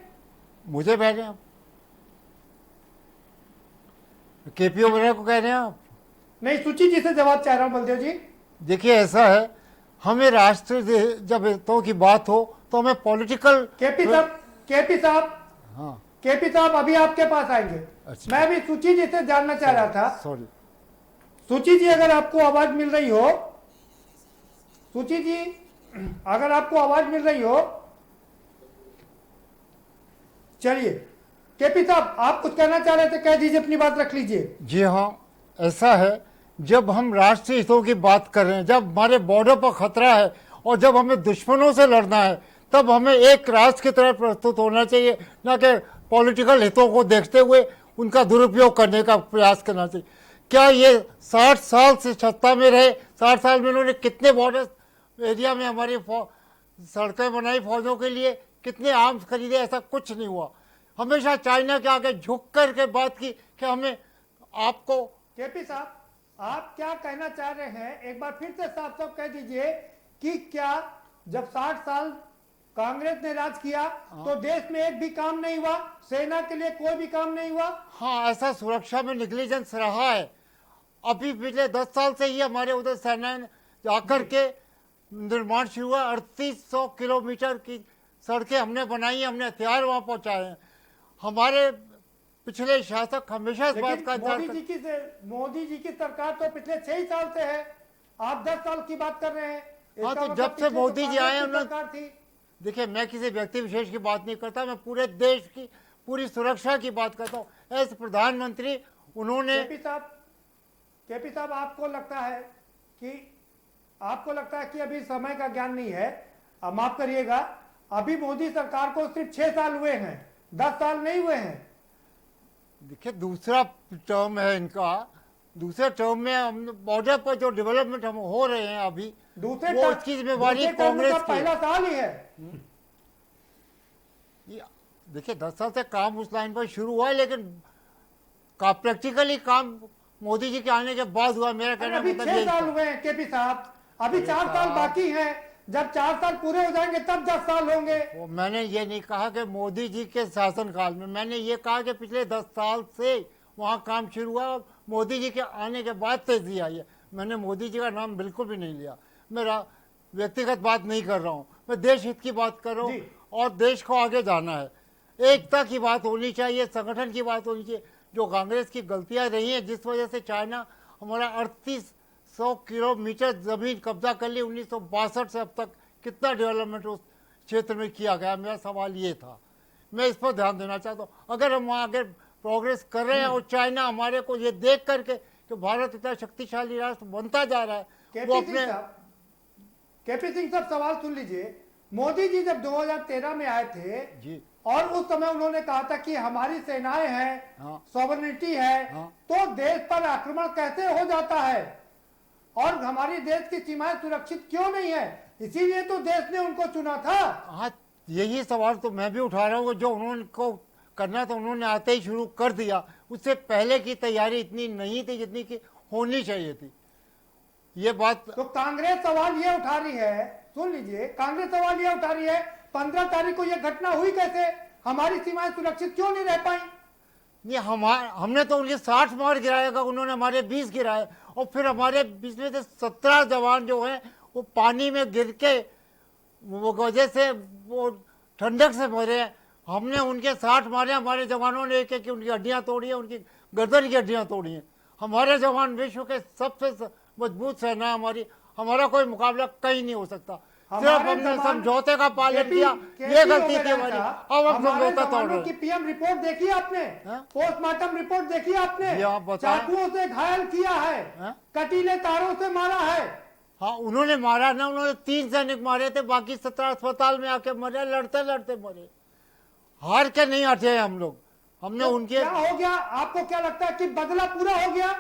मुझे भेजें आप, केपीओ वगैरह को कह रहे हैं आप? नहीं, सूची जी से जवाब चाह रहा हूं बलदेव जी। देखिए ऐसा है, हमें राष्ट्रीय जब हितों की बात हो तो हमें पॉलिटिकल। केपी साहब, हाँ केपी साहब अभी आपके पास आएंगे। अच्छा। मैं भी सूची जी से जानना चाह रहा था। सॉरी सूची जी, अगर आपको आवाज मिल रही हो, सूची जी अगर आपको आवाज मिल रही हो, चलिए। केपी साहब, आप कुछ कहना चाह रहे थे, कह दीजिए, अपनी बात रख लीजिए। जी हाँ, ऐसा है, जब हम राष्ट्रीय हितों की बात कर रहे हैं, जब हमारे बॉर्डर पर खतरा है और जब हमें दुश्मनों से लड़ना है, तब हमें एक राष्ट्र की तरह प्रस्तुत होना चाहिए, ना कि पॉलिटिकल हितों को देखते हुए उनका दुरुपयोग करने का प्रयास करना चाहिए। क्या ये 60 साल से सत्ता में रहे, 60 साल में उन्होंने कितने बॉर्डर एरिया में हमारी सड़कें बनाई फौजों के लिए, कितने आर्म्स खरीदे? ऐसा कुछ नहीं हुआ। हमेशा चाइना के आगे झुक कर के बात की कि हमें आपको। केपी साहब, आप क्या कहना चाह रहे हैं? एक बार फिर से साफ साफ कह दीजिए कि क्या जब 60 साल कांग्रेस ने राज किया तो देश में एक भी काम नहीं हुआ, सेना के लिए कोई भी काम नहीं हुआ? हाँ, ऐसा सुरक्षा में निग्लिजेंस रहा है। अभी पिछले 10 साल से ही हमारे उधर सेना ने जाकर के निर्माण शुरू हुआ। 3800 किलोमीटर की सड़कें हमने बनाई, हमने हथियार वहां पहुंचाए हैं। हमारे पिछले शासक हमेशा इस बात का इंतजार मोदी जी की सरकार तो पिछले 6 ही साल से है, आप 10 साल की बात कर रहे हैं। हाँ, तो जब से मोदी जी आए उन्होंने, देखिए मैं किसी व्यक्ति विशेष की बात नहीं करता, मैं पूरे देश की पूरी सुरक्षा की बात करता हूँ। एज प्रधानमंत्री उन्होंने केपी साहब आपको लगता है कि अभी समय का ज्ञान नहीं है, माफ करिएगा, अभी मोदी सरकार को सिर्फ 6 साल हुए हैं, 10 साल नहीं हुए हैं। देखिए दूसरा टर्म है इनका, दूसरे टर्म में हम बॉर्डर पर जो डेवलपमेंट हम हो रहे हैं अभी, वो उसकी जिम्मेवारी कांग्रेस की पहला साल ही है। देखिए 10 साल से काम उस लाइन पर शुरू हुआ है, लेकिन प्रैक्टिकली काम मोदी जी के आने के बाद हुआ। मेरा कहना मतलब 6 साल हुए हैं केपी साहब, अभी 4 साल बाकी हैं, जब 4 साल पूरे हो जाएंगे तब 10 साल होंगे। मैंने ये नहीं कहा कि मोदी जी के शासनकाल में, मैंने ये कहा कि पिछले 10 साल से वहाँ काम शुरू हुआ और मोदी जी के आने के बाद तेजी आई है। मैंने मोदी जी का नाम बिल्कुल भी नहीं लिया, मेरा व्यक्तिगत बात नहीं कर रहा हूँ, मैं देश हित की बात कर रहा हूँ और देश को आगे जाना है। एकता की बात होनी चाहिए, संगठन की बात होनी चाहिए। जो कांग्रेस की गलतियां रही हैं, जिस वजह से चाइना हमारा 3800 किलोमीटर जमीन कब्जा कर ली 1962 से अब तक, कितना डेवलपमेंट उस क्षेत्र में किया गया, मेरा सवाल ये था। मैं इस पर ध्यान देना चाहता हूँ। अगर हम वहाँ आगे प्रोग्रेस कर रहे हैं और चाइना हमारे को ये देख करके कि भारत इतना शक्तिशाली राष्ट्र बनता जा रहा है, वो अपने केपी सिंह साहब सवाल सुन लीजिए। मोदी जी जब 2013 में आए थे जी, और उस समय उन्होंने कहा था कि हमारी सेनाएं हैं, सॉवरेनिटी है, तो देश पर आक्रमण कैसे हो जाता है और हमारी देश की सीमाएं सुरक्षित क्यों नहीं है, इसीलिए तो देश ने उनको चुना था। हाँ, यही सवाल तो मैं भी उठा रहा हूँ। जो उन्होंने को करना था उन्होंने आते ही शुरू कर दिया, उससे पहले की तैयारी इतनी नहीं थी जितनी की होनी चाहिए थी। ये बात तो कांग्रेस सवाल ये उठा रही है, सुन लीजिए, कांग्रेस सवाल ये उठा रही है 15 तारीख को ये घटना हुई कैसे, हमारी सीमाएं सुरक्षित क्यों नहीं रह पाई? ये हमने तो उनके 60 मार गिराएगा, उन्होंने हमारे 20 गिराए और फिर हमारे बीच में से 17 जवान जो हैं वो पानी में गिर के वो वजह से वो ठंडक से मरे हैं। हमने उनके 60 मारे, हमारे जवानों ने एक एक उनकी हड्डियां तोड़ी हैं, उनकी गर्दन की हड्डियां तोड़ी हैं। हमारे जवान विश्व के सबसे मजबूत सेना है हमारी, हमारा कोई मुकाबला कहीं नहीं हो सकता। सिर्फ हमने समझौते का पालन किया, ये गलती थी हमारी। अब हम समझौता तोड़ रहे हैं। पीएम रिपोर्ट देखी आपने, पोस्टमार्टम रिपोर्ट देखी आपने, चाकुओं से घायल किया है, कटीले तारों से मारा है। हाँ, उन्होंने मारा ना, उन्होंने 3 सैनिक मारे थे, बाकी 17 अस्पताल में आके मरे, लड़ते लड़ते मरे। हार के नहीं हटे हम लोग, हमने तो उनके क्या हो गया? आपको क्या लगता है कि बदला पूरा हो गया?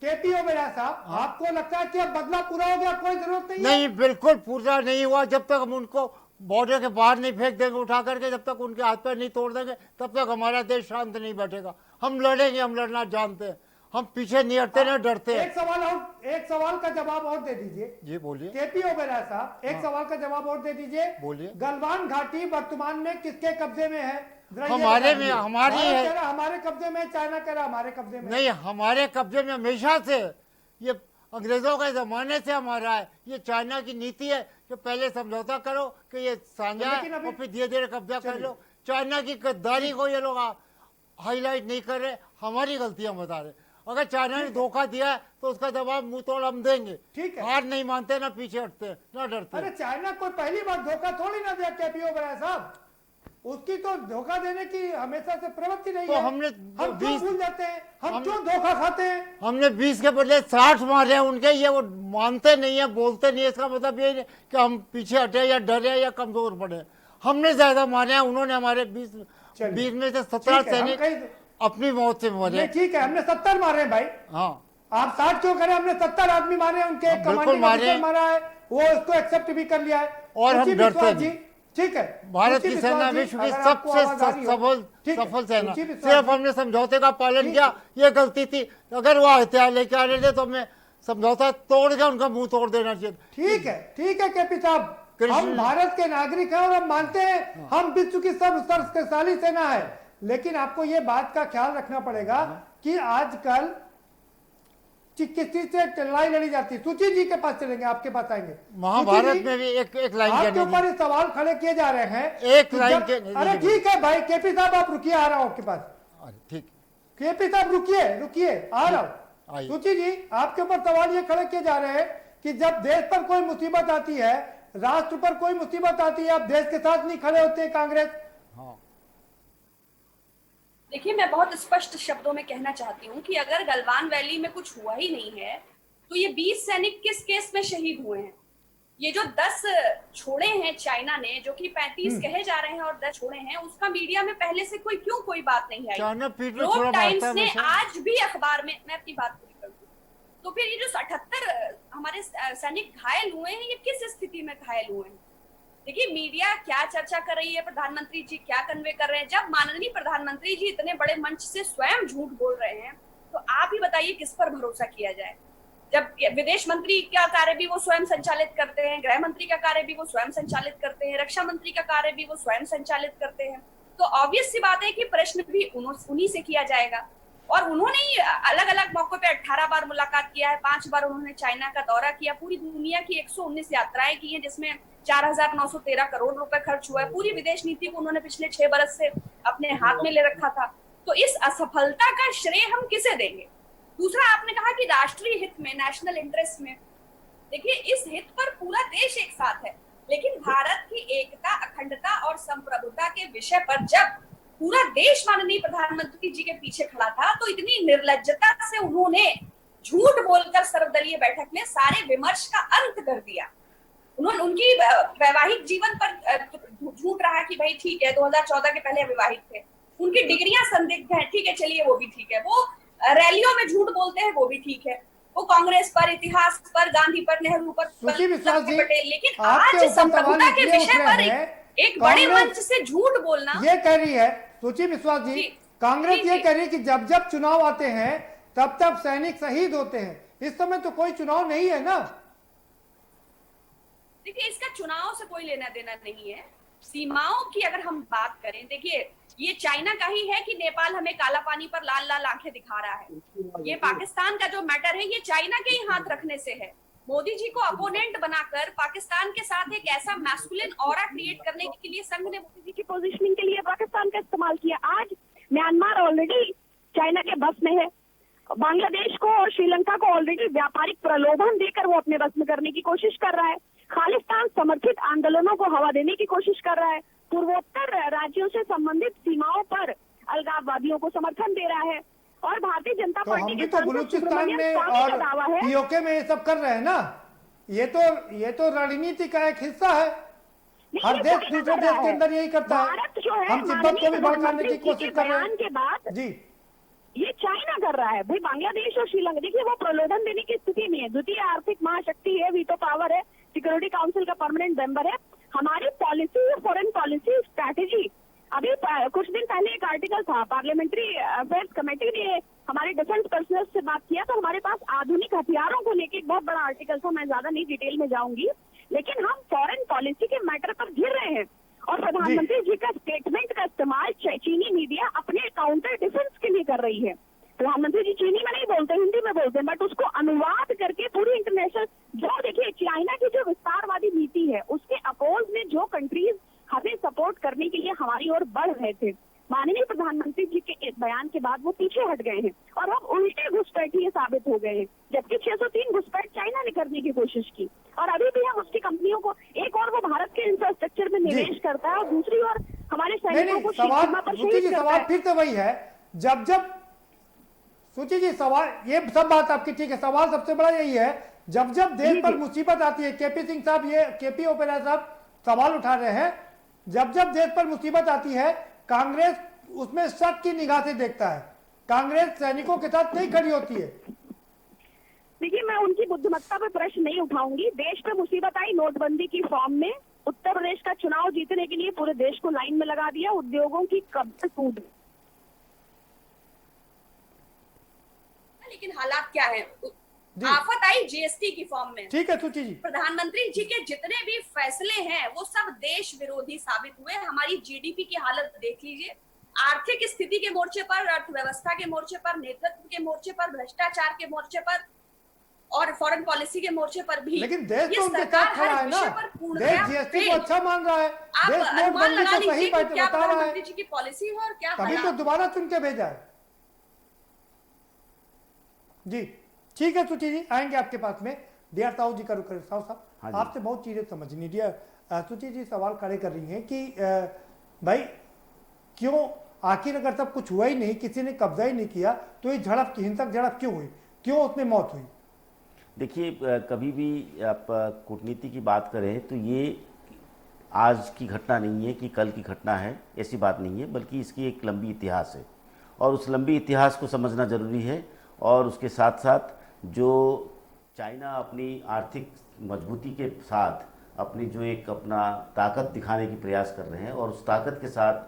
केपी ओबेरॉय साहब, आपको लगता है कि अब बदला पूरा हो गया, कोई जरूरत नहीं? नहीं, बिल्कुल पूरा नहीं हुआ। जब तक हम उनको बॉर्डर के बाहर नहीं फेंक देंगे उठा करके, जब तक उनके हाथ पैर नहीं तोड़ देंगे, तब तक हमारा देश शांत नहीं बैठेगा। हम लड़ेंगे, हम लड़ना जानते हैं, हम पीछे नहीं हटते ना डरते हैं। एक सवाल का जवाब और दे दीजिए। जी बोलिए। केपी ओबेरॉय साहब, एक सवाल का जवाब और दे दीजिए। बोलिए। गलवान घाटी वर्तमान में किसके कब्जे में है? हमारे में, हमारी है। हमारे कब्जे में, चाइना कह रहा हमारे कब्जे में। नहीं, हमारे कब्जे में हमेशा से, ये अंग्रेजों के जमाने से हमारा है। ये चाइना की नीति है कि पहले समझौता करो कि ये साझा है और फिर धीरे धीरे कब्जा कर लो। चाइना की गद्दारी को ये लोग हाईलाइट नहीं कर रहे, हमारी गलतियां बता रहे। अगर चाइना ने धोखा दिया है तो उसका जवाब मुंह तोड़ हम देंगे। ठीक है, हार नहीं मानते, ना पीछे हटते, ना डरते। अरे चाइना कोई पहली बार धोखा थोड़ी ना दिया केपी ओबेरॉय साहब, उसकी तो धोखा देने की हमेशा से प्रवृत्ति रही तो है। हमने हम क्यों भूल जाते हैं, हम क्यों धोखा खाते हैं? हमने 20 के बदले 60 मारे हैं उनके, ये वो मानते नहीं है, बोलते नहीं है। इसका मतलब ये नहीं कि हम पीछे हटे या डरे या कमजोर पड़े। हमने ज्यादा मारे हैं, उन्होंने हमारे 20 में से 17 सैनिक अपनी मौत से मरे। ठीक है, हमने 70 मारे भाई। हाँ, आप 60 क्यों करें? हमने 70 आदमी मारे, उनके कमांडिंग ऑफिसर मारा है, वो उसको एक्सेप्ट भी कर लिया है। और हम डरते नहीं। ठीक है, भारत की सेना विश्व की सबसे सफल सेना, सिर्फ हमने समझौते का पालन किया, ये गलती थी। अगर वो हथियार लेके आ रहे थे तो हमें समझौता तोड़ के उनका मुंह तोड़ देना चाहिए। ठीक है केपी साहब, हम भारत के नागरिक हैं और हम मानते हैं हम विश्व की सर्वशक्तिशाली सेना है, लेकिन आपको ये बात का ख्याल रखना पड़ेगा कि आजकल किसी से लड़ाई लड़ी जाती है। सुची जी के पास चलेंगे, आपके पास आएंगे। महाभारत में भी एक लाइन आपके ऊपर सवाल खड़े किए जा रहे हैं, एक लाइन के। अरे ठीक है भाई, केपी साहब आप रुकिए, आ रहा हूं आपके पास। अरे ठीक, केपी साहब रुकिए आ रहा हूं। सूची जी, आपके ऊपर सवाल ये खड़े किए जा रहे हैं कि जब देश पर कोई मुसीबत आती है, राष्ट्र पर कोई मुसीबत आती है, आप देश के साथ नहीं खड़े होते कांग्रेस? देखिए, मैं बहुत स्पष्ट शब्दों में कहना चाहती हूँ कि अगर गलवान वैली में कुछ हुआ ही नहीं है तो ये 20 सैनिक किस केस में शहीद हुए हैं? ये जो 10 छोड़े हैं चाइना ने, जो कि 35 कहे जा रहे हैं और 10 छोड़े हैं, उसका मीडिया में पहले से क्यों कोई बात नहीं आई? ग्लोब टाइम्स ने आज भी अखबार में, मैं अपनी बात पूरी कर दूं, तो फिर ये जो 78 हमारे सैनिक घायल हुए हैं, ये किस स्थिति में घायल हुए हैं? देखिए, मीडिया क्या चर्चा कर रही है, प्रधानमंत्री जी क्या कन्वे कर रहे हैं। जब माननीय प्रधानमंत्री जी इतने बड़े मंच से स्वयं झूठ बोल रहे हैं, तो आप ही बताइए किस पर भरोसा किया जाए। जब विदेश मंत्री का कार्य भी वो स्वयं संचालित करते हैं, गृह मंत्री का कार्य भी वो स्वयं संचालित करते हैं, रक्षा मंत्री का कार्य भी वो स्वयं संचालित करते हैं, तो ऑब्वियस सी बात है कि प्रश्न भी उन्हीं से किया जाएगा। और उन्होंने ही अलग अलग मौकों पे 18 बार मुलाकात किया है, 5 बार उन्होंने चाइना का दौरा किया, पूरी दुनिया की 119 यात्राएं की हैं, जिसमें 4,913 करोड़ रुपए खर्च हुआ है। पूरी विदेश नीति को उन्होंने पिछले 6 बरस से अपने हाथ में ले रखा था। तो इस असफलता का श्रेय हम किसे देंगे? दूसरा, आपने कहा कि राष्ट्रीय हित में, नेशनल इंटरेस्ट में, देखिए इस हित पर पूरा देश एक साथ है, लेकिन भारत की एकता, अखंडता और संप्रभुता के विषय पर जब पूरा देश माननीय प्रधानमंत्री जी के पीछे खड़ा था, तो इतनी निर्लज्जता से उन्होंने झूठ बोलकर सर्वदलीय बैठक में सारे विमर्श का अंत कर दिया। उन्होंने उनकी वैवाहिक जीवन पर झूठ रहा कि भाई ठीक है 2014 के पहले विवाहित थे, उनकी डिग्रियां संदिग्ध हैं, ठीक है चलिए वो भी ठीक है, वो रैलियों में झूठ बोलते हैं वो भी ठीक है, वो कांग्रेस पर, इतिहास पर, गांधी पर, नेहरू पर, पटेल, लेकिन आज संप्रभुता के विषय पर एक बड़े मंच से झूठ बोलना। ये कह रही है सुची विश्वास जी, कांग्रेस ये कह रही है कि जब जब चुनाव आते हैं तब तब सैनिक शहीद होते हैं, इस समय तो कोई चुनाव नहीं है ना। देखिए, इसका चुनाव से कोई लेना देना नहीं है। सीमाओं की अगर हम बात करें, देखिए ये चाइना का ही है कि नेपाल हमें काला पानी पर लाल लाल आंखें दिखा रहा है। ये पाकिस्तान का जो मैटर है, ये चाइना के ही हाथ रखने से है। मोदी जी को अपोनेंट बनाकर पाकिस्तान के साथ एक ऐसा मैस्कुलिन ऑरा क्रिएट करने के लिए संघ ने मोदी जी की पोजीशनिंग के लिए पाकिस्तान का इस्तेमाल किया। आज म्यांमार ऑलरेडी चाइना के बस में है, बांग्लादेश को और श्रीलंका को ऑलरेडी व्यापारिक प्रलोभन देकर वो अपने बस में करने की कोशिश कर रहा है। खालिस्तान समर्थित आंदोलनों को हवा देने की कोशिश कर रहा है। पूर्वोत्तर राज्यों से संबंधित सीमाओं पर अलगाववादियों को समर्थन दे रहा है। और भारतीय जनता पार्टी के तो बलूचिस्तान में और पीओके में ये सब कर रहे हैं ना, ये तो रणनीति का एक हिस्सा है। हर देश दूसरे देश के अंदर यही करता है। हम तिब्बत को भी भड़काने की कोशिश कर रहे हैं के बाद जी, ये चाइना कर रहा है। भाई बांग्लादेश और श्रीलंका, देखिए वो प्रलोभन देने की स्थिति में है। द्वितीय आर्थिक महाशक्ति है, वीटो पावर है, सिक्योरिटी काउंसिल का परमानेंट मेंबर है। हमारी पॉलिसी, फॉरेन पॉलिसी स्ट्रैटेजी, अभी कुछ दिन पहले एक आर्टिकल था, पार्लियामेंट्री अफेयर्स कमेटी ने हमारे डिफेंस पर्सनल से बात किया, तो हमारे पास आधुनिक हथियारों को लेकर एक बहुत बड़ा आर्टिकल था। मैं ज्यादा नहीं डिटेल में जाऊंगी, लेकिन हम फॉरेन पॉलिसी के मैटर पर घिर रहे हैं। और प्रधानमंत्री जी का स्टेटमेंट का इस्तेमाल चीनी मीडिया अपने काउंटर डिफेंस के लिए कर रही है। प्रधानमंत्री जी चीनी में नहीं बोलते, हिंदी में बोलते हैं, बट उसको अनुवाद करके पूरी इंटरनेशनल, जो देखिए चाइना की जो विस्तारवादी नीति है उसके अपोज में जो कंट्रीज हमें सपोर्ट करने के लिए हमारी ओर बढ़ रहे थे, माननीय प्रधानमंत्री जी के एक बयान के बाद वो पीछे हट गए हैं और हम उल्टे घुसपैठिए साबित हो गए हैं। जबकि 603 घुसपैठ चाइना ने करने की कोशिश की और अभी भी हम उसकी कंपनियों को, एक और वो भारत के इंफ्रास्ट्रक्चर में निवेश करता है और दूसरी ओर हमारे सैनिकों को सीमा पर शहीद करता है। सवाल फिर से वही है, जब सूची जी सवाल, ये सब बात आपकी ठीक है, सवाल सबसे बड़ा यही है, जब देश पर मुसीबत आती है, केपी सिंह साहब, ये केपी ओपेरा साहब सवाल उठा रहे हैं, जब देश पर मुसीबत आती है कांग्रेस उसमें शक की निगाह से देखता है, कांग्रेस सैनिकों के साथ नहीं खड़ी होती है। देखिए, मैं उनकी बुद्धिमत्ता पर प्रश्न नहीं उठाऊंगी। देश पे मुसीबत आई नोटबंदी की फॉर्म में, उत्तर प्रदेश का चुनाव जीतने के लिए पूरे देश को लाइन में लगा दिया, उद्योगों की कब्जे टूट, लेकिन हालात क्या है? आफत आई जीएसटी की फॉर्म में। ठीक है सूची जी, प्रधानमंत्री जी के जितने भी फैसले हैं वो सब देश विरोधी साबित हुए। हमारी जीडीपी की हालत देख लीजिए, आर्थिक स्थिति के मोर्चे पर, अर्थव्यवस्था के मोर्चे पर, नेतृत्व के मोर्चे पर, भ्रष्टाचार के मोर्चे पर, और फॉरेन पॉलिसी के मोर्चे पर भी। लेकिन देश ये तो उनके सरकार साथ खड़ा हर है ना, विषय पर देश पूर्णतया जीएसटी फेल। को अच्छा मान रहा है, आप देश अनुमान नोटबंदी लगा को सही लीजिए कि क्या बता रहा है, प्रधानमंत्री जी की पॉलिसी है और क्या तभी तो हालात। दोबारा चुन के भेजा है। जी ठीक है सुची जी, आएंगे आपके पास में। डियर साहू जी का रुख करें। साहू साहब आपसे बहुत चीजें समझनी। डियर सुची जी सवाल खड़े कर रही हैं कि भाई क्यों आखिर अगर सब कुछ हुआ ही नहीं, किसी ने कब्जा ही नहीं किया, तो ये झड़प की हिंसक झड़प क्यों हुई, क्यों उसमें मौत हुई? देखिए कभी भी आप कूटनीति की बात करें तो ये आज की घटना नहीं है कि कल की घटना है, ऐसी बात नहीं है, बल्कि इसकी एक लंबी इतिहास है और उस लंबी इतिहास को समझना ज़रूरी है। और उसके साथ साथ जो चाइना अपनी आर्थिक मजबूती के साथ अपनी जो एक अपना ताकत दिखाने की प्रयास कर रहे हैं और उस ताकत के साथ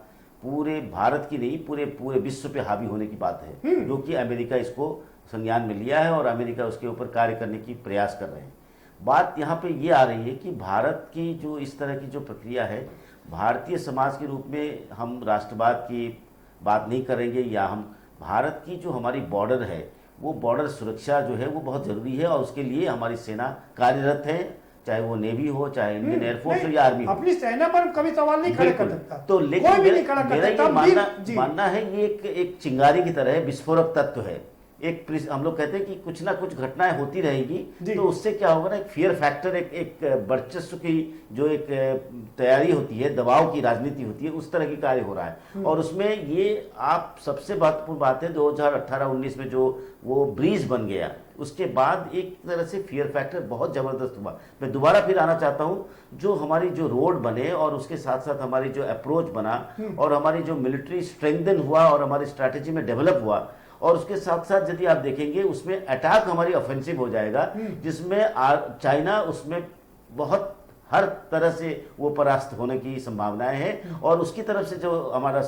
पूरे भारत की नहीं पूरे विश्व पे हावी होने की बात है, जो कि अमेरिका इसको संज्ञान में लिया है और अमेरिका उसके ऊपर कार्य करने की प्रयास कर रहे हैं। बात यहाँ पे ये आ रही है कि भारत की जो इस तरह की जो प्रक्रिया है, भारतीय समाज के रूप में हम राष्ट्रवाद की बात नहीं करेंगे, या हम भारत की जो हमारी बॉर्डर है वो बॉर्डर सुरक्षा जो है वो बहुत ज़रूरी है और उसके लिए हमारी सेना कार्यरत है, चाहे वो नेवी हो, चाहे इंडियन एयरफोर्स हो या आर्मी हो। अपनी सेना पर कभी सवाल नहीं खड़े कर सकता तो लेकिन कोई भी नहीं खड़ा कर मेरा सकता। ये मानना है ये एक चिंगारी की तरह है, विस्फोरक तत्व है। एक हम लोग कहते हैं कि कुछ ना कुछ घटनाएं होती रहेगी, तो उससे क्या होगा ना, एक फियर फैक्टर, एक वर्चस्व की जो एक तैयारी होती है, दबाव की राजनीति होती है, उस तरह की कार्य हो रहा है। और उसमें ये आप सबसे महत्वपूर्ण बात है 2018-19 में जो वो ब्रीज बन गया, उसके बाद एक तरह से फियर फैक्टर बहुत ज़बरदस्त हुआ। मैं दोबारा फिर आना चाहता हूँ, जो हमारी जो रोड बने और उसके साथ साथ हमारी जो अप्रोच बना और हमारी जो मिलिट्री स्ट्रेंथन हुआ और हमारी स्ट्रैटेजी में डेवलप हुआ, और उसके साथ साथ यदि आप देखेंगे उसमें अटैक हमारी ऑफेंसिव हो जाएगा, जिसमें चाइना उसमें बहुत हर तरह से वो परास्त होने की संभावनाएं हैं। और उसकी तरफ से जो हमारा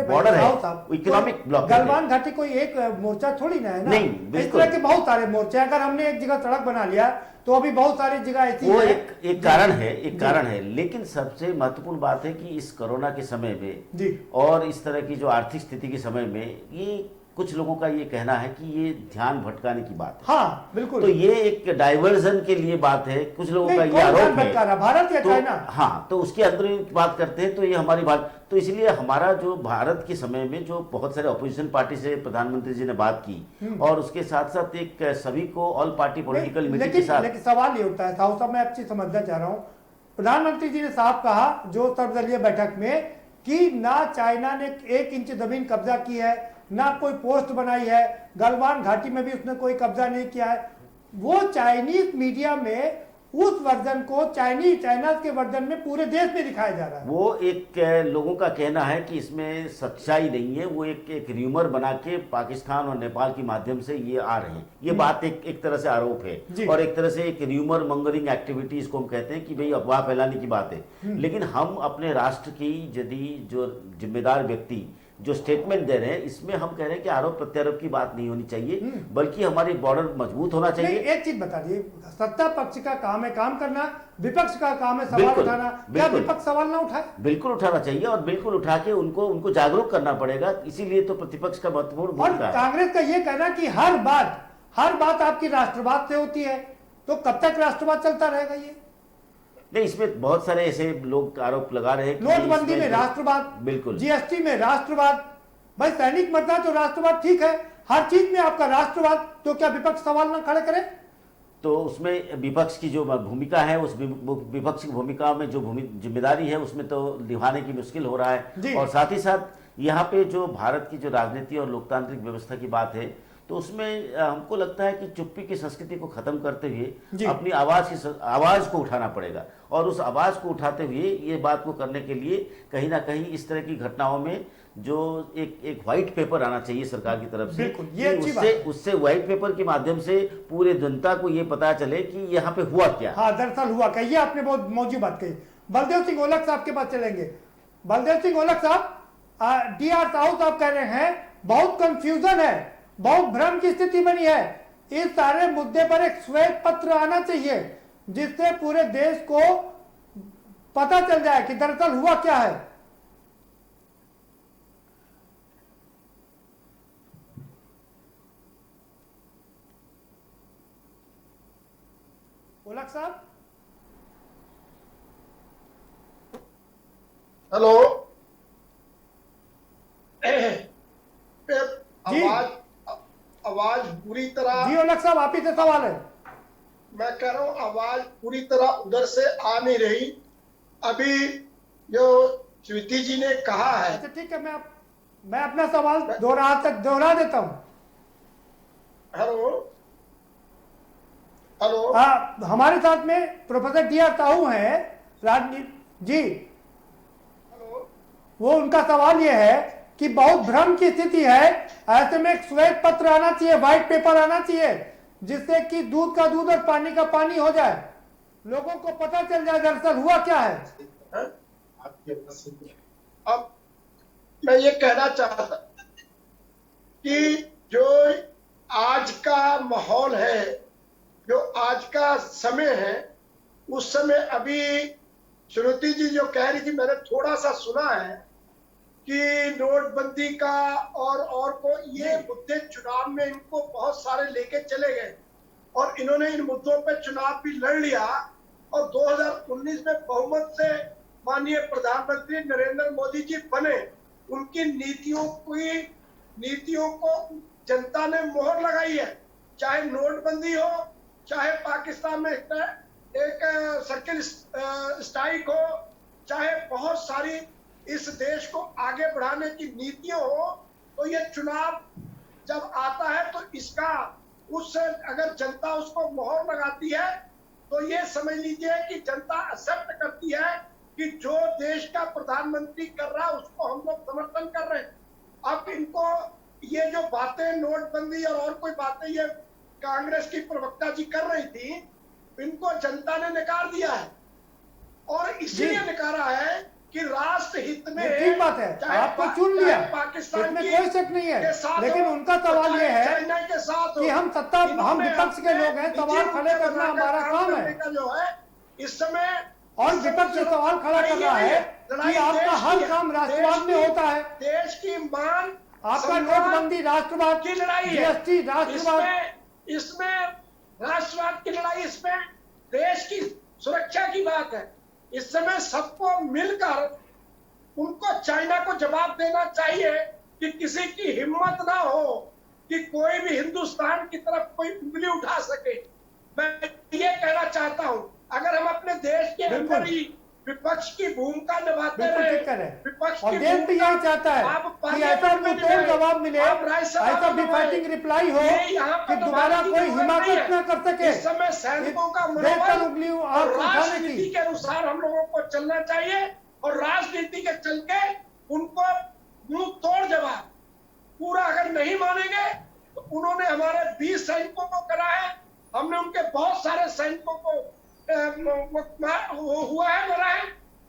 बॉर्डर है, इकोनॉमिक ब्लॉक, गलवान घाटी कोई एक मोर्चा थोड़ी ना है ना, नहीं, इस तरह के बहुत सारे मोर्चे। अगर हमने एक जगह सड़क बना लिया तो अभी बहुत सारी जगह ऐसी वो एक कारण है। लेकिन सबसे महत्वपूर्ण बात है कि इस कोरोना के समय में और इस तरह की जो आर्थिक स्थिति के समय में ये कुछ लोगों का ये कहना है कि ये ध्यान भटकाने की बात है। हाँ बिल्कुल, तो ये एक डाइवर्जन के लिए बात है, कुछ लोगों का ये आरोप है। भारत या चाइना, हाँ, तो उसके अंदर बात करते हैं तो ये हमारी बात, तो इसलिए हमारा जो भारत के समय में जो बहुत सारे अपोजिशन पार्टी से प्रधानमंत्री जी ने बात की और उसके साथ साथ एक सभी को ऑल पार्टी पॉलिटिकल मीटिंग के साथ, लेकिन सवाल ये उठता है साहब साहब, मैं आपसे समझना चाह रहा हूँ, प्रधानमंत्री जी ने साफ कहा जो सर्वदलीय बैठक में कि ना चाइना ने 1 इंच जमीन कब्जा की है, ना कोई पोस्ट बनाई है, गलवान घाटी में भी उसने कोई कब्जा नहीं किया है। वो चाइनीज मीडिया में उस वर्जन को चाइना के वर्जन में पूरे देश में दिखाया जा रहा है। वो एक लोगों का कहना है कि इसमें सच्चाई नहीं है, वो एक र्यूमर बना के पाकिस्तान और नेपाल के माध्यम से ये आ रहे हैं। ये बात एक तरह से आरोप है और एक तरह से एक र्यूमर मंगरिंग एक्टिविटीज को हम कहते हैं कि भाई अफवाह फैलाने की बात है। लेकिन हम अपने राष्ट्र की यदि जो जिम्मेदार व्यक्ति जो स्टेटमेंट दे रहे हैं, इसमें हम कह रहे हैं कि आरोप प्रत्यारोप की बात नहीं होनी चाहिए, बल्कि हमारी बॉर्डर मजबूत होना चाहिए। एक चीज बता दिए, सत्ता पक्ष का काम है काम करना, विपक्ष का काम है सवाल उठाना। क्या विपक्ष सवाल ना उठाए? बिल्कुल उठाना चाहिए और बिल्कुल उठा के उनको जागरूक करना पड़ेगा। इसीलिए तो प्रतिपक्ष का महत्वपूर्ण भूमिका है। कांग्रेस का ये कहना कि हर बात आपकी राष्ट्रवाद से होती है, तो कब तक राष्ट्रवाद चलता रहेगा? ये नहीं, इसमें बहुत सारे ऐसे लोग आरोप लगा रहे हैं। नोटबंदी में राष्ट्रवाद, बिल्कुल, जीएसटी में राष्ट्रवाद, भाई सैनिक मरना तो राष्ट्रवाद ठीक है, हर चीज में आपका राष्ट्रवाद, तो क्या विपक्ष सवाल ना खड़े करे? तो उसमें विपक्ष की जो भूमिका है, उस विपक्ष की भूमिका में जो जिम्मेदारी है उसमें तो निभाने की मुश्किल हो रहा है। और साथ ही साथ यहाँ पे जो भारत की जो राजनीति और लोकतांत्रिक व्यवस्था की बात है, तो उसमें हमको लगता है कि चुप्पी की संस्कृति को खत्म करते हुए अपनी आवाज को उठाना पड़ेगा। और उस आवाज को उठाते हुए ये बात को करने के लिए कहीं ना कहीं इस तरह की घटनाओं में जो एक व्हाइट पेपर आना चाहिए सरकार की तरफ से, उससे व्हाइट पेपर के माध्यम से पूरे जनता को ये पता चले कि यहाँ पे हुआ क्या। हाँ, दरअसल हुआ क्या, ये आपने बहुत मौजूद बात कही। बलदेव सिंह ओलख साहब के पास चलेंगे। बलदेव सिंह ओलख साहब, DR साहू साहब कह रहे हैं बहुत कंफ्यूजन है, बहुत भ्रम की स्थिति बनी है, इस सारे मुद्दे पर एक श्वेत पत्र आना चाहिए जिससे पूरे देश को पता चल जाए कि दरअसल हुआ क्या है। अलग साहब। हेलो, जी आवाज पूरी तरह, जी अलग साहब आप ही से सवाल है। मैं कह रहा हूँ आवाज पूरी तरह उधर से आ नहीं रही। अभी जो स्वीति जी ने कहा है, अच्छा ठीक है, मैं अपना सवाल दोहरा देता हूँ। हेलो हेलो, हमारे साथ में प्रोफेसर डी.आर. साहू हैं राजनीति जी। वो उनका सवाल ये है कि बहुत भ्रम की स्थिति है, ऐसे में एक श्वेत पत्र आना चाहिए, व्हाइट पेपर आना चाहिए, जिससे कि दूध का दूध और पानी का पानी हो जाए, लोगों को पता चल जाए दरअसल हुआ क्या है। अब मैं ये कहना चाहता कि जो आज का माहौल है, जो आज का समय है, उस समय अभी श्रुति जी जो कह रही थी, मैंने थोड़ा सा सुना है कि नोटबंदी का और को ये मुद्दे चुनाव में इनको बहुत सारे लेके चले गए और इन्होंने इन मुद्दों पे चुनाव भी लड़ लिया और 2019 में बहुमत से माननीय प्रधानमंत्री नरेंद्र मोदी जी बने। उनकी नीतियों को जनता ने मोहर लगाई है, चाहे नोटबंदी हो, चाहे पाकिस्तान में एक सर्किल स्ट्राइक हो, चाहे बहुत सारी इस देश को आगे बढ़ाने की नीतियां हो। तो ये चुनाव जब आता है तो इसका उससे अगर जनता उसको मोहर लगाती है तो ये समझ लीजिए कि जनता एक्सेप्ट करती है कि जो देश का प्रधानमंत्री कर रहा है उसको हम लोग समर्थन कर रहे हैं। अब इनको ये जो बातें नोटबंदी और कोई बातें ये कांग्रेस की प्रवक्ता जी कर रही थी, इनको जनता ने नकार दिया है और इसलिए नकारा है कि राष्ट्र हित में, ठीक बात है, आपको चुन लिया, पाकिस्तान में कोई शक नहीं है, लेकिन उनका सवाल ये है कि हम विपक्ष के लोग हैं, सवाल खड़े करना हमारा काम है जो है इस समय, और विपक्ष से सवाल खड़ा कर रहा है कि आपका हर काम राष्ट्रवाद में होता है। देश की मान, आपका नोटबंदी राष्ट्रवाद की लड़ाई है, जीएसटी राष्ट्रवाद, इसमें राष्ट्रवाद की लड़ाई, इसमें देश की सुरक्षा की बात है। इस समय सबको मिलकर उनको चाइना को जवाब देना चाहिए कि किसी की हिम्मत ना हो कि कोई भी हिंदुस्तान की तरफ कोई उंगली उठा सके। मैं ये कहना चाहता हूं, अगर हम अपने देश के अंदर ही विपक्ष की भूमिका निभाते रहे, विपक्ष और देश भी यही चाहता है कि ऐसा मुंहतोड़ जवाब मिले, ऐसा डिफाइटिंग रिप्लाई हो कि दोबारा कोई हिमाकत न कर सके। इस समय सैनिकों का उंगली और राजनीति के अनुसार हम लोगों को चलना चाहिए और राजनीति के चल के उनको मुंह तोड़ जवाब पूरा अगर नहीं मानेंगे तो उन्होंने हमारे 20 सैनिकों को करा है, हमने उनके बहुत सारे सैनिकों को हुआ है मरा है,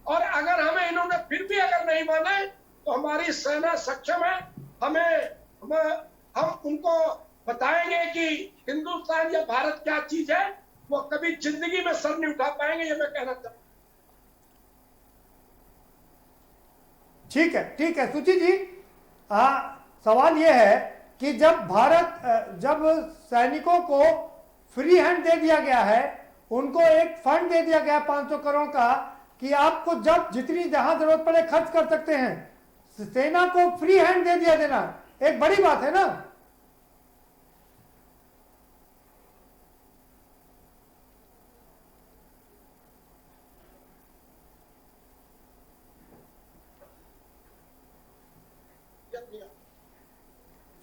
और अगर हमें इन्होंने फिर भी अगर नहीं माने तो हमारी सेना सक्षम है। हम उनको बताएंगे कि हिंदुस्तान या भारत क्या चीज है, वो कभी जिंदगी में सर नहीं उठा पाएंगे, ये मैं कहना चाहता हूं। ठीक है सुची जी, सवाल ये है कि जब सैनिकों को फ्री हैंड दे दिया गया है, उनको एक फंड दे दिया गया 500 करोड़ का कि आपको जब जितनी जहां जरूरत पड़े खर्च कर सकते हैं, सेना को फ्री हैंड दे दिया देना एक बड़ी बात है ना।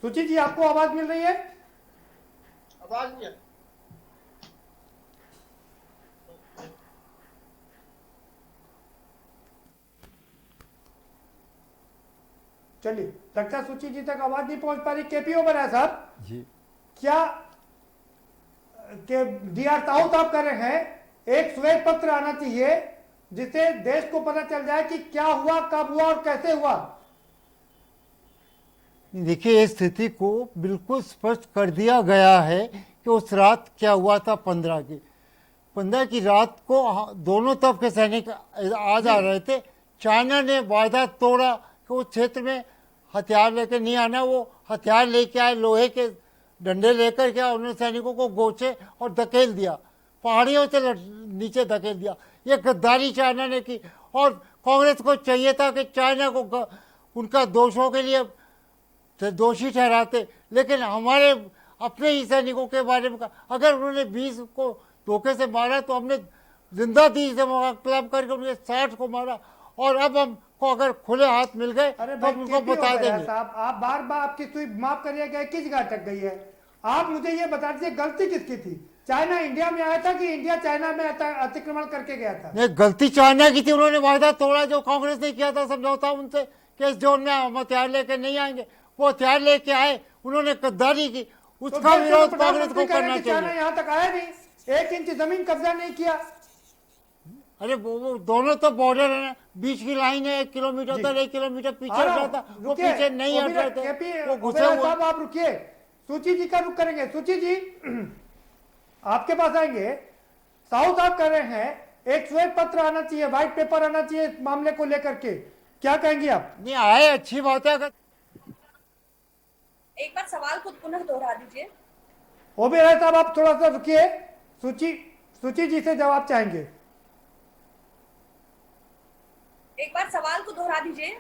सुची जी आपको आवाज मिल रही है? आवाज नहीं है। चलिए, लगता सुची जी तक आवाज नहीं पहुंच पा रही। केपीओ बनाया साहब जी, क्या डी.आर. साहू साहब कर रहे हैं, एक श्वेत पत्र आना चाहिए जिससे देश को पता चल जाए कि क्या हुआ, कब हुआ और कैसे हुआ। देखिए, इस स्थिति को बिल्कुल स्पष्ट कर दिया गया है कि उस रात क्या हुआ था। 15 की रात को दोनों तरफ के सैनिक आ जा रहे थे। चाइना ने वायदा तोड़ा कि उस क्षेत्र में हथियार लेकर नहीं आना, वो हथियार लेके आए, लोहे के डंडे लेकर के उन्होंने सैनिकों को गोचे और धकेल दिया। पहाड़ियों से नीचे धकेल दिया। ये गद्दारी चाइना ने की और कांग्रेस को चाहिए था कि चाइना को उनका दोषों के लिए दोषी ठहराते, लेकिन हमारे अपने ही सैनिकों के बारे में अगर उन्होंने 20 को धोखे से मारा तो हमने जिंदा 30 से क्लब करके उन्हें 60 को मारा, और अब हमको अगर खुले हाथ मिल गए तो उनको बता देंगे। साहब आप बार बार आपकी सुई माफ करिएगा किस जगह अटक गई है? आप मुझे ये बता दीजिए गलती किसकी थी? चाइना इंडिया में आया था कि इंडिया चाइना में अतिक्रमण करके गया था? नहीं, गलती चाइना की थी। उन्होंने वायदा तोड़ा जो कांग्रेस ने किया था, समझौता उनसे कि इस जोन में हम हथियार लेके नहीं आएंगे। वो हथियार लेके आए, उन्होंने गद्दारी की, उसका विरोध कांग्रेस को करना चाहिए। यहाँ तक आया नहीं, 1 इंच जमीन कब्जा नहीं किया। अरे वो दोनों तो बॉर्डर है ना, बीच की लाइन है 1 किलोमीटर तक, 1 किलोमीटर पीछे हटा था, वो पीछे नहीं हट रहे थे, वो घुसे हुए। साहब आप रुकिए, सूची जी का रुख करेंगे। सूची जी आपके पास आएंगे। साहू साहब कह रहे हैं एक श्वेत पत्र आना चाहिए, व्हाइट पेपर आना चाहिए इस मामले को लेकर के, क्या कहेंगे आप? नहीं आए, अच्छी बात है। अगर एक बार सवाल को पुनः दोहरा दीजिए। ओबेरॉय साहब आप थोड़ा सा रुकिए, सूची जी से जवाब चाहेंगे। एक बार सवाल को दोहरा दीजिए।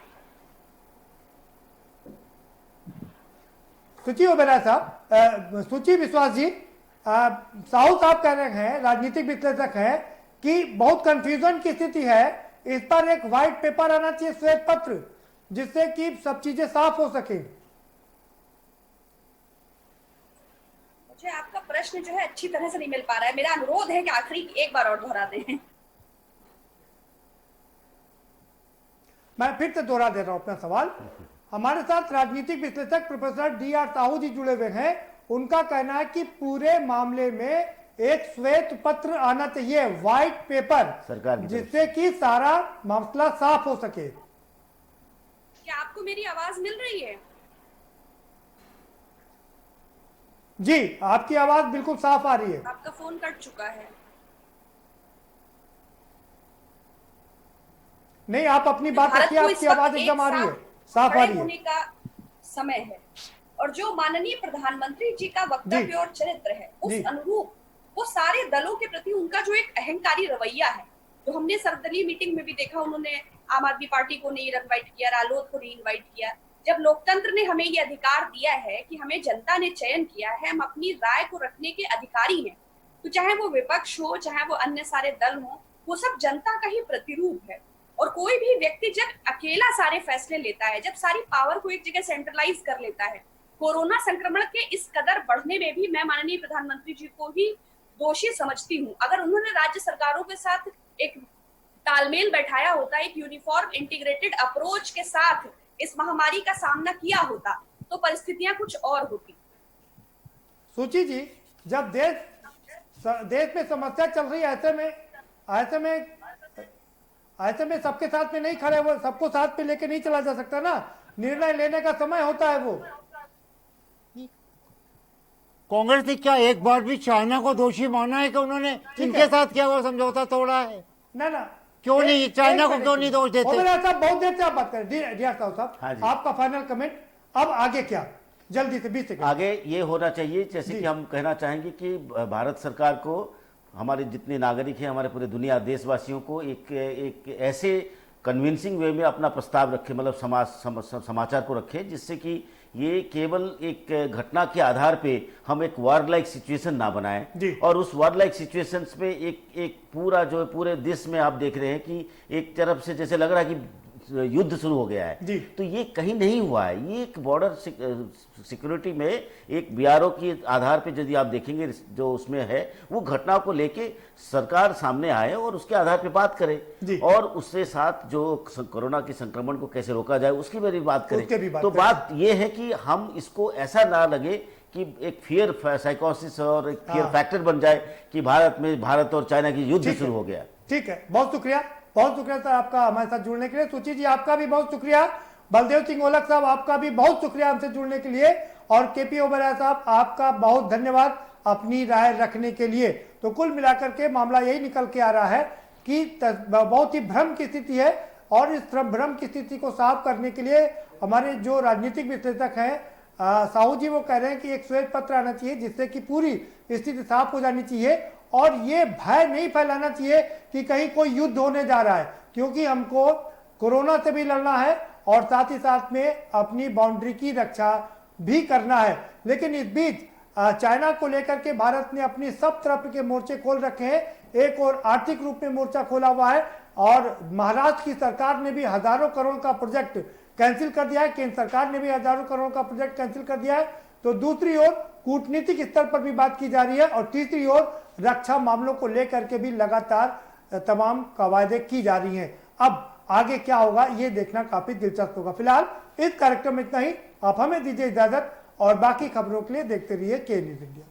सूची ओबेरॉय साहब, सूची विश्वास जी, साहू साहब कह रहे हैं, राजनीतिक विश्लेषक हैं, कि बहुत कंफ्यूजन की स्थिति है, इस पर एक व्हाइट पेपर आना चाहिए, श्वेत पत्र, जिससे कि सब चीजें साफ हो सके। मुझे आपका प्रश्न जो है अच्छी तरह से नहीं मिल पा रहा है। मेरा अनुरोध है कि आखिरी एक बार और दोहरा दें। मैं फिर से दोहरा दे रहा हूं अपना सवाल। हमारे साथ राजनीतिक विश्लेषक प्रोफेसर D.R. साहू जी जुड़े हुए हैं। उनका कहना है कि पूरे मामले में एक श्वेत पत्र आना चाहिए, व्हाइट पेपर, सरकार, जिससे कि सारा मसला साफ हो सके। क्या आपको मेरी आवाज मिल रही है? जी, आपकी आवाज बिल्कुल साफ आ रही है। आपका फोन कट चुका है। नहीं, आप अपनी बात रखिए, आपकी आवाज एकदम आ रही है, साफ आ रही है। होने का समय है, और जो माननीय प्रधानमंत्री जी का वक्तव्य और चरित्र है, उस अनुरूप वो सारे दलों के प्रति उनका जो एक अहंकारी रवैया है, जो हमने सर्वदलीय मीटिंग में भी देखा, उन्होंने आम आदमी पार्टी को नहीं इनवाइट किया, रालोद को नहीं इनवाइट किया। जब लोकतंत्र ने हमें ये अधिकार दिया है कि हमें जनता ने चयन किया है, हम अपनी राय को रखने के अधिकारी हैं, तो चाहे वो विपक्ष हो, चाहे वो अन्य सारे दल हो, वो सब जनता का ही प्रतिरूप है। और कोई भी व्यक्ति जब अकेला सारे फैसले लेता है, जब सारी पावर को एक जगह सेंट्रलाइज कर लेता है, कोरोना संक्रमण के इस कदर बढ़ने में भी मैं माननीय प्रधानमंत्री जी को ही दोषी समझती हूँ। अगर उन्होंने राज्य सरकारों के साथ एक तालमेल बैठाया होता, एक यूनिफॉर्म इंटीग्रेटेड अप्रोच के साथ इस महामारी का सामना किया होता, तो परिस्थितियां कुछ और होती। सूची जी, जब देश में समस्या चल रही है, ऐसे में सबके साथ में नहीं खड़े, वो सबको साथ में लेके नहीं चला जा सकता ना, निर्णय लेने का समय होता है। वो कांग्रेस ने क्या एक बार भी चाइना को दोषी माना है कि उन्होंने इनके साथ क्या वो समझौता तोड़ा है? ना क्यों नहीं, चाइना को क्यों नहीं दोष देते? बहुत देर से आप बात करें। D.R. साहब, आपका फाइनल कमेंट, अब आगे क्या, जल्दी से 20 सेकंड। आगे ये होना चाहिए, जैसे कि हम कहना चाहेंगे कि भारत सरकार को, हमारे जितने नागरिक हैं, हमारे पूरे दुनिया देशवासियों को एक ऐसे कन्विंसिंग वे में अपना प्रस्ताव रखे, मतलब समाचार को रखे, जिससे कि ये केवल एक घटना के आधार पे हम एक वार लाइक सिचुएशन ना बनाएं, और उस वार लाइक सिचुएशंस पे एक पूरा जो पूरे देश में आप देख रहे हैं कि एक तरफ से जैसे लग रहा है कि युद्ध शुरू हो गया है, तो ये कहीं नहीं हुआ है। ये एक बॉर्डर सिक्योरिटी में एक बीआरओ के आधार पे यदि आप देखेंगे जो उसमें है, वो घटना को लेके सरकार सामने आए और उसके आधार पे बात करे, और उससे साथ जो कोरोना के संक्रमण को कैसे रोका जाए उसकी भी बात करें। तो बात ये है कि हम इसको ऐसा ना लगे कि एक फियर साइकोसिस और एक फियर फैक्टर बन जाए कि भारत और चाइना की युद्ध शुरू हो गया। ठीक है, बहुत शुक्रिया सर आपका हमारे साथ जुड़ने के लिए। सूची जी आपका भी बहुत शुक्रिया, बलदेव सिंह ओलख साहब आपका भी बहुत शुक्रिया हमसे जुड़ने के लिए, और केपी ओबेरॉय साहब आपका बहुत धन्यवाद अपनी राय रखने के लिए। तो कुल मिलाकर के मामला यही निकल के आ रहा है कि बहुत ही भ्रम की स्थिति है, और इस भ्रम की स्थिति को साफ करने के लिए हमारे जो राजनीतिक विश्लेषक हैं साहू जी, वो कह रहे हैं कि एक श्वेत पत्र आना चाहिए, जिससे कि पूरी स्थिति साफ हो जानी चाहिए, और ये भय नहीं फैलाना चाहिए कि कहीं कोई युद्ध होने जा रहा है, क्योंकि हमको कोरोना से भी लड़ना है और साथ ही साथ में अपनी बाउंड्री की रक्षा भी करना है। लेकिन इस बीच चाइना को लेकर के भारत ने अपनी सब तरफ के मोर्चे खोल रखे हैं। एक और आर्थिक रूप में मोर्चा खोला हुआ है और महाराष्ट्र की सरकार ने भी हजारों करोड़ का प्रोजेक्ट कैंसिल कर दिया है, केंद्र सरकार ने भी हजारों करोड़ का प्रोजेक्ट कैंसिल कर दिया है। तो दूसरी ओर कूटनीतिक स्तर पर भी बात की जा रही है और तीसरी ओर रक्षा मामलों को लेकर के भी लगातार तमाम कवायदे की जा रही हैं। अब आगे क्या होगा ये देखना काफी दिलचस्प होगा। फिलहाल इस कार्यक्रम में इतना ही। आप हमें दीजिए इजाजत और बाकी खबरों के लिए देखते रहिए के न्यूज़ इंडिया।